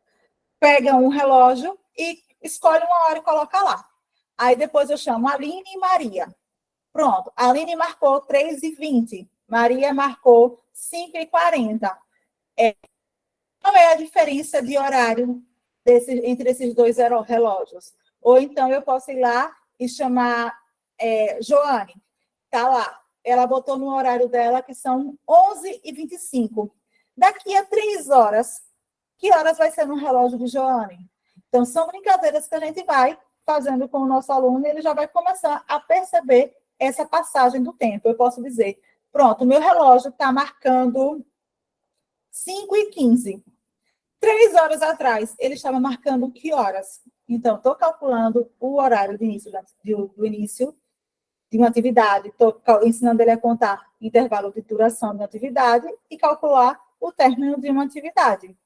pega um relógio e escolhe uma hora e coloca lá. Aí depois eu chamo Aline e Maria. Pronto, a Aline marcou 3h20, Maria marcou 5h40. Qual é a diferença de horário entre esses dois relógios? Ou então eu posso ir lá e chamar Joane, está lá, ela botou no horário dela que são 11h25. Daqui a 3 horas, que horas vai ser no relógio de Joane? Então, são brincadeiras que a gente vai fazendo com o nosso aluno e ele já vai começar a perceber essa passagem do tempo. Eu posso dizer, pronto, o meu relógio está marcando 5h15. 3 horas atrás, ele estava marcando que horas? Então, estou calculando o horário do início de uma atividade, estou ensinando ele a contar intervalo de duração da atividade e calcular o término de uma atividade.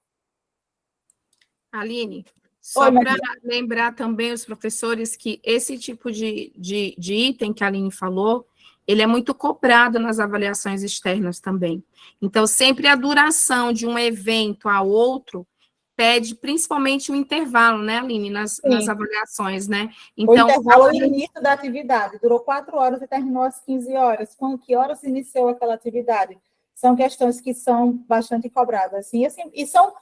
Aline, só para lembrar também os professores que esse tipo de item que a Aline falou, ele é muito cobrado nas avaliações externas também. Então, sempre a duração de um evento a outro pede principalmente o intervalo, né, Aline, nas avaliações, né? Então, o intervalo é o início da atividade, durou 4 horas e terminou às 15 horas. Com que horas se iniciou aquela atividade? São questões que são bastante cobradas. Assim, e são,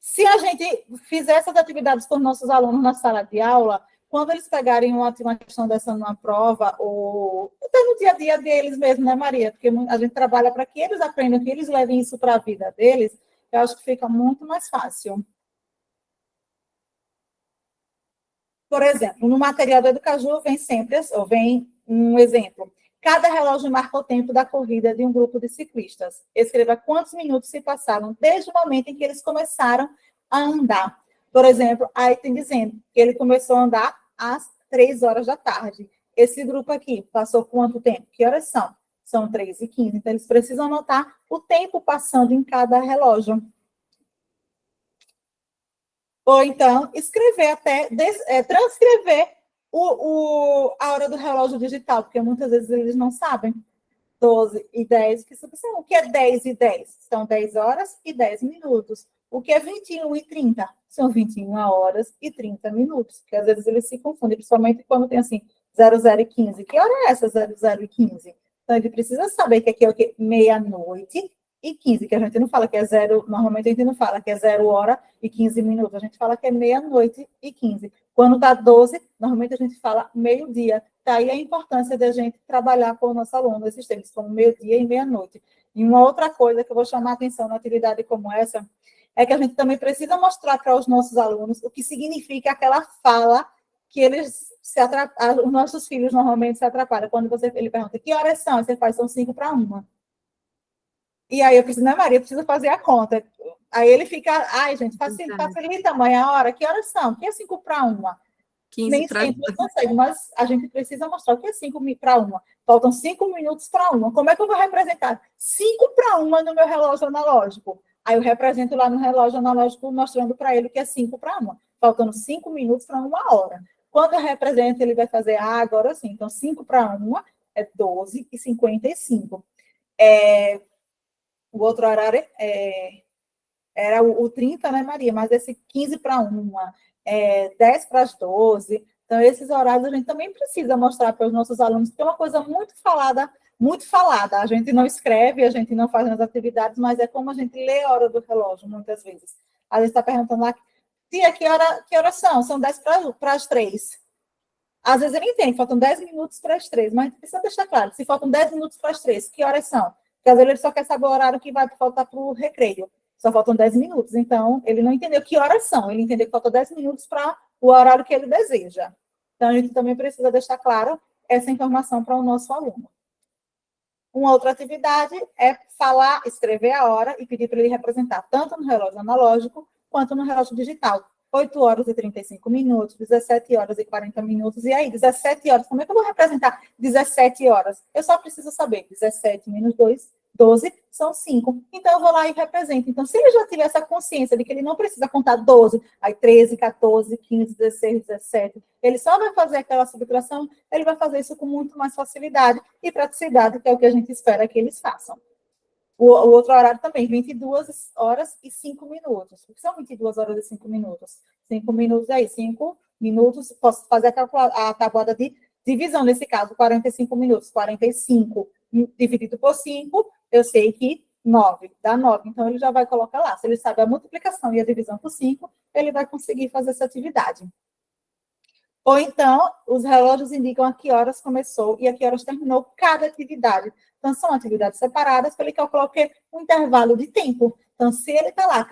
se a gente fizer essas atividades com nossos alunos na sala de aula, quando eles pegarem uma questão dessa numa prova, ou até no dia a dia deles mesmo, né, Maria? Porque a gente trabalha para que eles aprendam, que eles levem isso para a vida deles, eu acho que fica muito mais fácil. Por exemplo, no material do Educaju vem um exemplo. Cada relógio marca o tempo da corrida de um grupo de ciclistas. Escreva quantos minutos se passaram desde o momento em que eles começaram a andar. Por exemplo, aí tem dizendo que ele começou a andar às 3 horas da tarde. Esse grupo aqui passou quanto tempo? Que horas são? São 3h15. Então, eles precisam anotar o tempo passando em cada relógio. Ou então, escrever transcrever a hora do relógio digital, porque muitas vezes eles não sabem. 12h10, o que é 10h10? São 10 horas e 10 minutos. O que é 21h30? São 21 horas e 30 minutos, porque às vezes eles se confundem, principalmente quando tem assim, 00h15. Que hora é essa 00h15? Então, ele precisa saber que aqui é o quê? Meia-noite e 15, que a gente não fala que é 0, normalmente a gente não fala que é 0 hora e 15 minutos, a gente fala que é meia-noite e 15. Quando está 12, normalmente a gente fala meio-dia. Daí a importância da gente trabalhar com o nosso aluno esses tempos, como meio-dia e meia-noite. E uma outra coisa que eu vou chamar a atenção na atividade como essa, é que a gente também precisa mostrar para os nossos alunos o que significa aquela fala que eles os nossos filhos normalmente se atrapalham. Quando ele pergunta, que horas são? Você faz, são 5:01. E aí eu preciso, né, Maria? Eu preciso fazer a conta. Aí ele fica, ai, gente, facilita, mãe, a hora. Que horas são? Que é 5:01? 15 Nem sempre eu consigo, mas a gente precisa mostrar o que é 5:01. Faltam 5 minutos para 1. Como é que eu vou representar 5:01 no meu relógio analógico? Aí eu represento lá no relógio analógico, mostrando para ele que é 5:01. Faltando 5 minutos para 1 hora. Quando eu represento, ele vai fazer, agora sim. Então, 5 para 1 é 12h55. O outro horário era o 30, né, Maria? Mas esse 15 para 1, 10 para as 12. Então, esses horários a gente também precisa mostrar para os nossos alunos, porque é uma coisa muito falada, muito falada. A gente não escreve, a gente não faz nas atividades, mas é como a gente lê a hora do relógio, muitas vezes. A gente está perguntando lá, tia, que horas são? São 10 para as 3. Às vezes ele entende, faltam 10 minutos para as 3, mas precisa deixar claro, se faltam 10 minutos para as 3, que horas são? Porque às vezes ele só quer saber o horário que vai faltar para o recreio. Só faltam 10 minutos, então ele não entendeu que horas são, ele entendeu que faltam 10 minutos para o horário que ele deseja. Então, a gente também precisa deixar claro essa informação para o nosso aluno. Uma outra atividade é falar, escrever a hora e pedir para ele representar tanto no relógio analógico quanto no relógio digital. 8 horas e 35 minutos, 17 horas e 40 minutos. E aí, 17 horas, como é que eu vou representar 17 horas? Eu só preciso saber, 17 menos 2, 12, são 5. Então, eu vou lá e represento. Então, se ele já tiver essa consciência de que ele não precisa contar 12, aí 13, 14, 15, 16, 17, ele só vai fazer aquela subtração, ele vai fazer isso com muito mais facilidade e praticidade, que é o que a gente espera que eles façam. O outro horário também, 22 horas e 5 minutos. O que são 22 horas e 5 minutos? 5 minutos aí, 5 minutos, posso fazer a tabuada de divisão, nesse caso, 45 minutos. 45 dividido por 5, eu sei que 9, dá 9. Então, ele já vai colocar lá. Se ele sabe a multiplicação e a divisão por 5, ele vai conseguir fazer essa atividade. Ou então, os relógios indicam a que horas começou e a que horas terminou cada atividade. Então, são atividades separadas para ele calcular o quê? Um intervalo de tempo. Então, se ele está lá,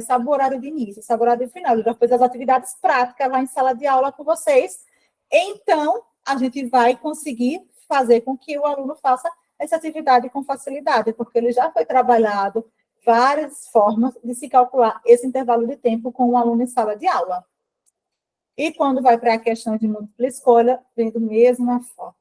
sabe o horário de início, sabe o horário de final, ele já fez as atividades práticas lá em sala de aula com vocês, então, a gente vai conseguir fazer com que o aluno faça essa atividade com facilidade, porque ele já foi trabalhado várias formas de se calcular esse intervalo de tempo com o aluno em sala de aula. E quando vai para a questão de múltipla escolha, vem da mesma forma.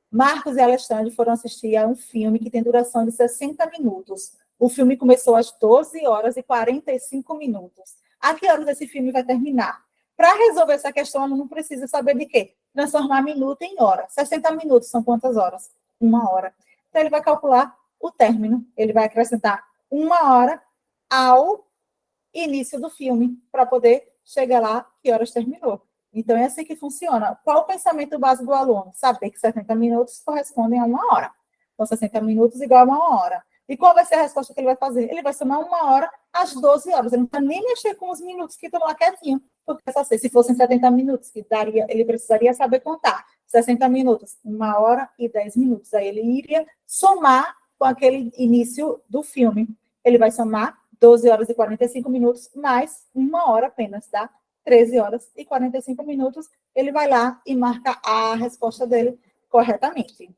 Marcos e Alexandre foram assistir a um filme que tem duração de 60 minutos. O filme começou às 12 horas e 45 minutos. A que horas esse filme vai terminar? Para resolver essa questão, não precisa saber de quê? Transformar minuto em hora. 60 minutos são quantas horas? 1 hora. Então, ele vai calcular o término. Ele vai acrescentar 1 hora ao início do filme, para poder chegar lá que horas terminou. Então, é assim que funciona. Qual o pensamento básico do aluno? Saber que 60 minutos correspondem a 1 hora. Então, 60 minutos igual a 1 hora. E qual vai ser a resposta que ele vai fazer? Ele vai somar 1 hora às 12 horas. Ele não vai nem mexer com os minutos que estão lá quietinho. Porque só sei, se fossem 70 minutos, que daria, ele precisaria saber contar. 60 minutos, 1 hora e 10 minutos. Aí ele iria somar com aquele início do filme. Ele vai somar 12 horas e 45 minutos, mais 1 hora apenas, tá? 13 horas e 45 minutos, ele vai lá e marca a resposta dele corretamente.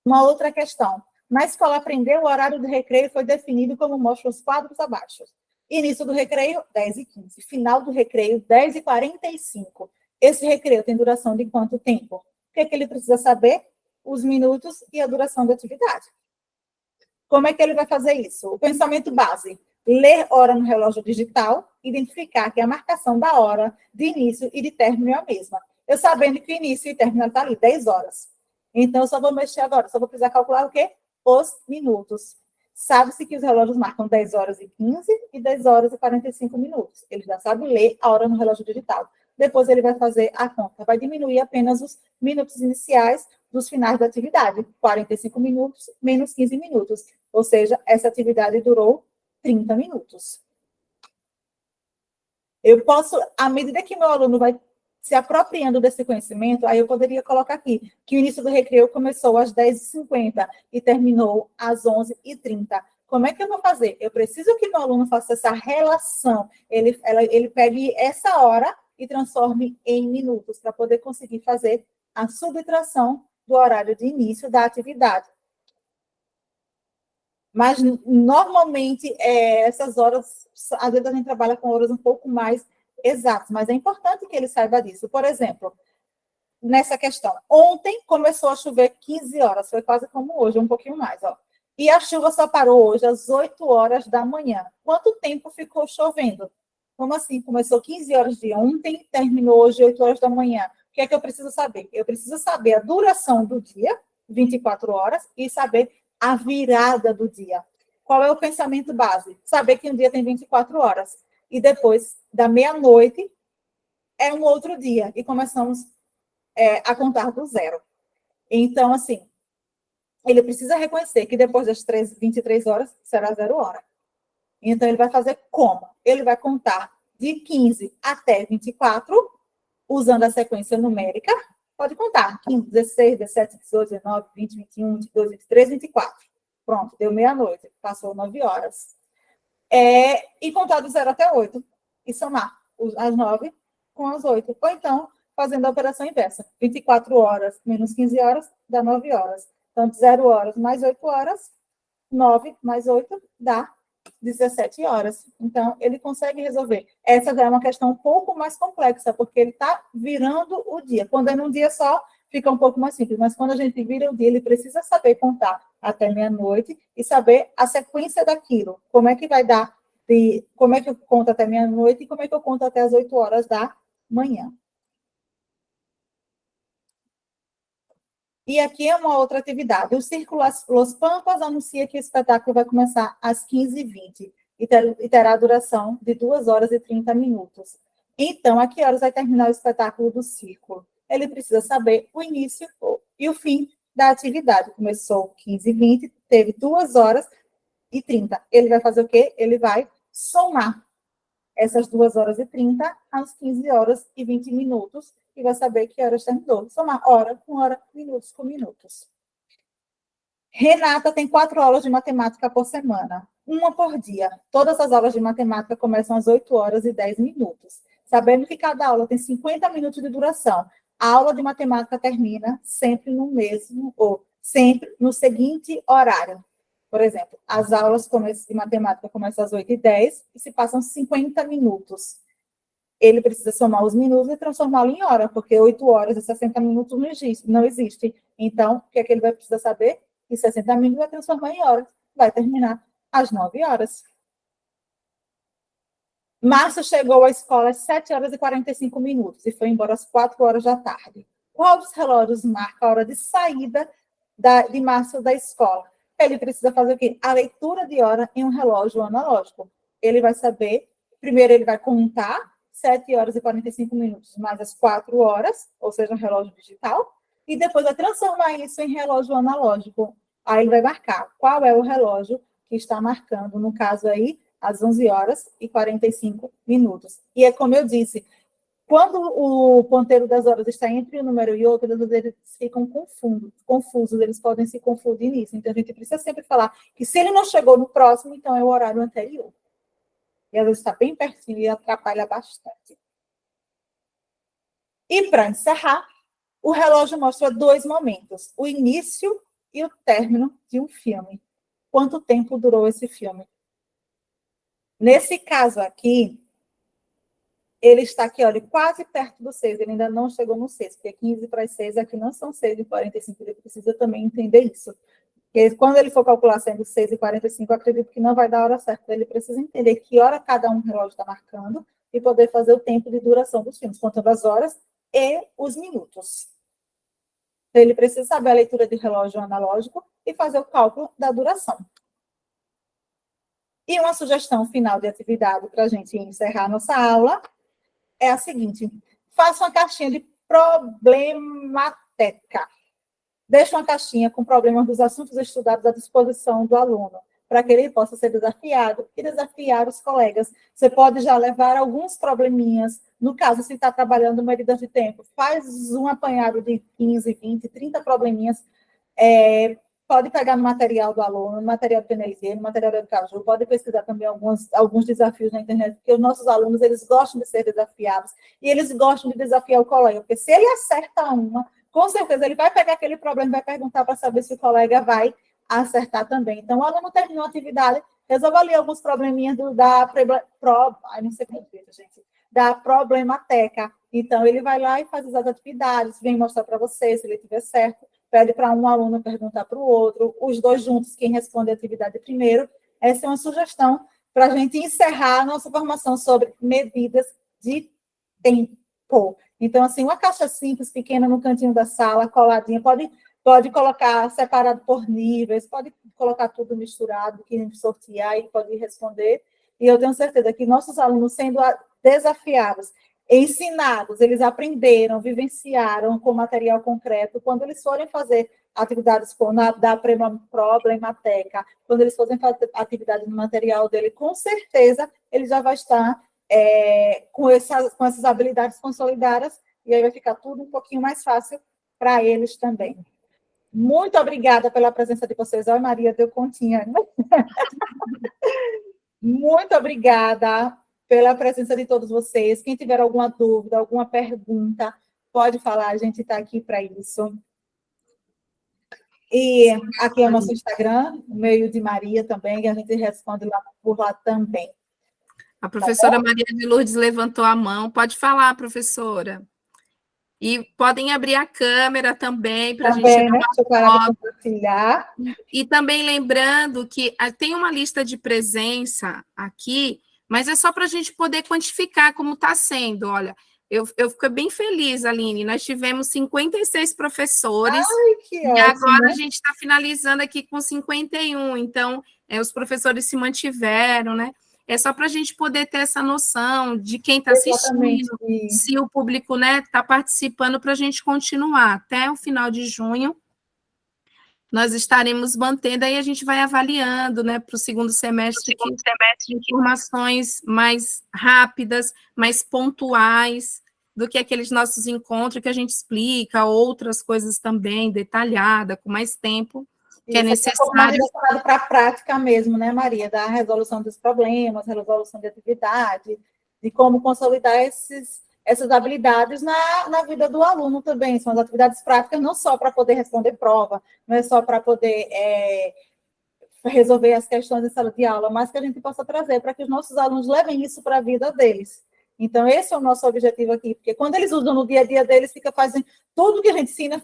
Uma outra questão. Na escola aprender, o horário do recreio foi definido como mostra os quadros abaixo. Início do recreio, 10h15. Final do recreio, 10h45. Esse recreio tem duração de quanto tempo? O que é que ele precisa saber? Os minutos e a duração da atividade. Como é que ele vai fazer isso? O pensamento base. Ler hora no relógio digital, identificar que a marcação da hora de início e de término é a mesma. Eu sabendo que o início e término está ali, 10 horas. Então, eu só vou mexer agora, só vou precisar calcular o quê? Os minutos. Sabe-se que os relógios marcam 10 horas e 15 e 10 horas e 45 minutos. Ele já sabe ler a hora no relógio digital. Depois ele vai fazer a conta. Vai diminuir apenas os minutos iniciais dos finais da atividade. 45 minutos menos 15 minutos. Ou seja, essa atividade durou 30 minutos. Eu posso, à medida que meu aluno vai se apropriando desse conhecimento, aí eu poderia colocar aqui que o início do recreio começou às 10h50 e terminou às 11h30. Como é que eu vou fazer? Eu preciso que meu aluno faça essa relação. Ele pegue essa hora e transforme em minutos, para poder conseguir fazer a subtração do horário de início da atividade. Mas, normalmente, essas horas, às vezes a gente trabalha com horas um pouco mais exatas, mas é importante que ele saiba disso. Por exemplo, nessa questão, ontem começou a chover 15 horas, foi quase como hoje, um pouquinho mais, ó. E a chuva só parou hoje às 8 horas da manhã. Quanto tempo ficou chovendo? Como assim? Começou 15 horas de ontem, terminou hoje 8 horas da manhã. O que é que eu preciso saber? Eu preciso saber a duração do dia, 24 horas, e saber a virada do dia. Qual é o pensamento base? Saber que um dia tem 24 horas. E depois, da meia-noite, é um outro dia. E começamos a contar do zero. Então, assim, ele precisa reconhecer que depois das 23 horas, será 0 hora. Então, ele vai fazer como? Ele vai contar de 15 até 24, usando a sequência numérica. Pode contar. 15, 16, 17, 18, 19, 20, 21, 22, 23, 24. Pronto, deu meia-noite. Passou 9 horas. E contar do 0 até 8. E somar as 9 com as 8. Ou então, fazendo a operação inversa. 24 horas menos 15 horas dá 9 horas. Então, 0 horas mais 8 horas, 9 mais 8 dá 17 horas. Então, ele consegue resolver. Essa já é uma questão um pouco mais complexa, porque ele está virando o dia. Quando é num dia só, fica um pouco mais simples. Mas quando a gente vira o dia, ele precisa saber contar até meia-noite e saber a sequência daquilo. Como é que vai dar, como é que eu conto até meia-noite e como é que eu conto até as 8 horas da manhã. E aqui é uma outra atividade. O Círculo Los Pampas anuncia que o espetáculo vai começar às 15h20 e terá duração de 2 horas e 30 minutos. Então, a que horas vai terminar o espetáculo do Círculo? Ele precisa saber o início e o fim da atividade. Começou 15h20, teve 2 horas e 30. Ele vai fazer o quê? Ele vai somar essas 2 horas e 30 às 15 horas e 20 minutos e vai saber que horas terminou. Somar hora com hora, minutos com minutos. Renata tem 4 aulas de matemática por semana, uma por dia. Todas as aulas de matemática começam às 8 horas e 10 minutos. Sabendo que cada aula tem 50 minutos de duração, a aula de matemática termina sempre no mesmo, ou sempre no seguinte horário. Por exemplo, as aulas de matemática começam às 8h10 e se passam 50 minutos. Ele precisa somar os minutos e transformá-lo em hora, porque 8 horas e 60 minutos não existe. Então, o que é que ele vai precisar saber? Que 60 minutos vai transformar em horas. Vai terminar às 9 horas. Márcio chegou à escola às 7 horas e 45 minutos e foi embora às 4 horas da tarde. Qual dos relógios marca a hora de saída de Márcio da escola? Ele precisa fazer o quê? A leitura de hora em um relógio analógico. Ele vai saber, primeiro ele vai contar 7 horas e 45 minutos mais as 4 horas, ou seja, um relógio digital, e depois vai transformar isso em relógio analógico. Aí ele vai marcar qual é o relógio que está marcando, no caso aí, às 11 horas e 45 minutos. E é como eu disse, quando o ponteiro das horas está entre um número e outro, eles ficam confusos, eles podem se confundir nisso. Então, a gente precisa sempre falar que se ele não chegou no próximo, então é o horário anterior. E às vezes está bem pertinho e atrapalha bastante. E para encerrar, o relógio mostra 2 momentos, o início e o término de um filme. Quanto tempo durou esse filme? Nesse caso aqui, ele está aqui, olha, quase perto do 6, ele ainda não chegou no 6, porque 15 para as 6 aqui não são 6h45, ele precisa também entender isso. Porque quando ele for calcular sendo 6h45, eu acredito que não vai dar a hora certa. Ele precisa entender que hora cada um relógio está marcando e poder fazer o tempo de duração dos filmes, contando as horas e os minutos. Então, ele precisa saber a leitura de relógio analógico e fazer o cálculo da duração. E uma sugestão final de atividade para a gente encerrar nossa aula é a seguinte: faça uma caixinha de problemateca. Deixe uma caixinha com problemas dos assuntos estudados à disposição do aluno, para que ele possa ser desafiado e desafiar os colegas. Você pode já levar alguns probleminhas. No caso, se está trabalhando medidas de tempo, faz um apanhado de 15, 20, 30 probleminhas. Pode pegar no material do aluno, no material do PNLD, no material do Caju, pode pesquisar também alguns desafios na internet, porque os nossos alunos, eles gostam de ser desafiados, e eles gostam de desafiar o colega, porque se ele acerta uma, com certeza ele vai pegar aquele problema e vai perguntar para saber se o colega vai acertar também. Então, o aluno terminou a atividade, resolve ali alguns probleminhas da problemateca. Então, ele vai lá e faz as atividades, vem mostrar para você, se ele tiver certo, pede para um aluno perguntar para o outro, os dois juntos, quem responde a atividade primeiro. Essa é uma sugestão para a gente encerrar a nossa formação sobre medidas de tempo. Então, assim, uma caixa simples, pequena, no cantinho da sala, coladinha, pode colocar separado por níveis, pode colocar tudo misturado, que sortear e pode responder. E eu tenho certeza que nossos alunos, sendo desafiados, ensinados, eles aprenderam, vivenciaram com material concreto. Quando eles forem fazer atividades da Problemateca, quando eles forem fazer atividade no material dele, com certeza ele já vai estar com essas habilidades consolidadas, e aí vai ficar tudo um pouquinho mais fácil para eles também. Muito obrigada pela presença de vocês. Olha, Maria, deu continha. Muito obrigada pela presença de todos vocês. Quem tiver alguma dúvida, alguma pergunta, pode falar, a gente está aqui para isso. E aqui é o nosso Instagram, o meu de Maria também, que a gente responde por lá também. A professora Maria de Lourdes levantou a mão. Pode falar, professora. E podem abrir a câmera também para a gente tirar uma foto. Compartilhar. E também lembrando que tem uma lista de presença aqui, mas é só para a gente poder quantificar como está sendo. Olha, eu fico bem feliz, Aline. Nós tivemos 56 professores. Ai, que e ótimo, agora né? A gente está finalizando aqui com 51. Então, os professores se mantiveram, né? É só para a gente poder ter essa noção de quem está assistindo, se o público está participando, para a gente continuar até o final de junho. Nós estaremos mantendo, aí a gente vai avaliando, né, para o segundo semestre, informações mais rápidas, mais pontuais, do que aqueles nossos encontros que a gente explica, outras coisas também, detalhada, com mais tempo, que é necessário. Para a prática mesmo, né, Maria, da resolução dos problemas, resolução de atividade, de como consolidar essas habilidades na vida do aluno também. São as atividades práticas, não só para poder responder prova, não é só para poder resolver as questões em sala de aula, mas que a gente possa trazer para que os nossos alunos levem isso para a vida deles. Então, esse é o nosso objetivo aqui, porque quando eles usam no dia a dia deles, tudo que a gente ensina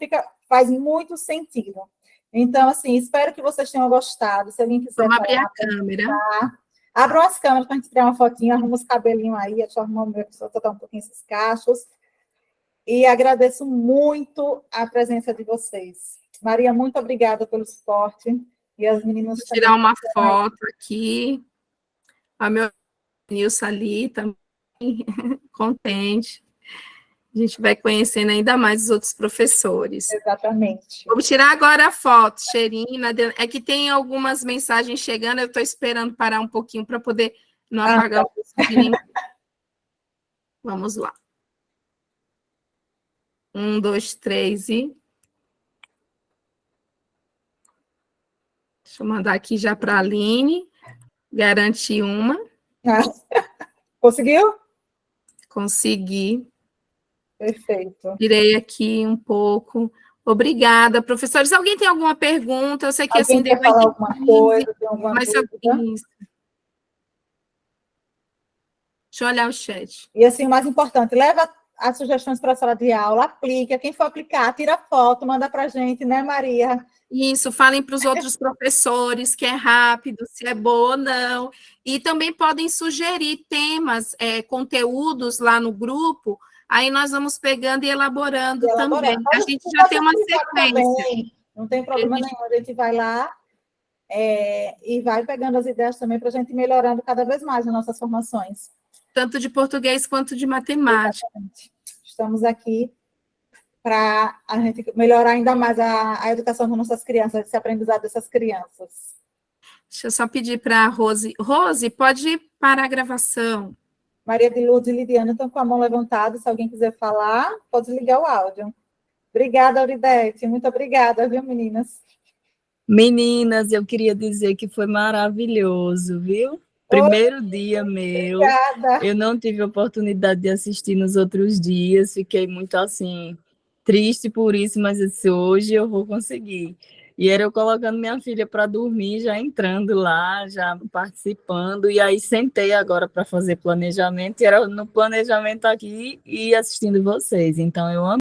faz muito sentido. Então, assim, espero que vocês tenham gostado. Se alguém quiser... Vamos abrir a câmera. Abram as câmeras para a gente tirar uma fotinha, arruma os cabelinhos aí, deixa eu arrumar o meu, só botar um pouquinho esses cachos. E agradeço muito a presença de vocês. Maria, muito obrigada pelo suporte. E as meninas... Vou tirar uma foto aqui. A meu Nilson ali também, contente. A gente vai conhecendo ainda mais os outros professores. Exatamente. Vamos tirar agora a foto, Xerina. É que tem algumas mensagens chegando, eu estou esperando parar um pouquinho para poder não apagar o nenhum. Vamos lá. 1, 2, 3 e... Deixa eu mandar aqui já para a Aline. Garanti uma. Conseguiu? Consegui. Perfeito. Tirei aqui um pouco. Obrigada, professores. Alguém tem alguma pergunta? Eu sei que alguém assim... quer falar alguma coisa, tem alguma dúvida? Deixa eu olhar o chat. E assim, o mais importante, leva as sugestões para a sala de aula, aplica. Quem for aplicar, tira foto, manda para a gente, né, Maria? Isso, falem para os outros professores que é rápido, se é bom ou não. E também podem sugerir temas, conteúdos lá no grupo. Aí nós vamos pegando e elaborando também. A gente já tem uma sequência. Também. Não tem problema nenhum, a gente vai lá e vai pegando as ideias também para a gente ir melhorando cada vez mais as nossas formações. Tanto de português quanto de matemática. Exatamente. Estamos aqui para a gente melhorar ainda mais a educação das nossas crianças, esse aprendizado dessas crianças. Deixa eu só pedir para a Rose. Rose, pode parar a gravação. Maria de Lourdes e Lidiana estão com a mão levantada. Se alguém quiser falar, pode ligar o áudio. Obrigada, Auridete. Muito obrigada, viu, meninas? Meninas, eu queria dizer que foi maravilhoso, viu? Primeiro dia meu. Obrigada. Eu não tive oportunidade de assistir nos outros dias. Fiquei muito, assim, triste por isso, mas hoje eu vou conseguir. E era eu colocando minha filha para dormir, já entrando lá, já participando, e aí sentei agora para fazer planejamento, e era no planejamento aqui e assistindo vocês. Então, eu amo.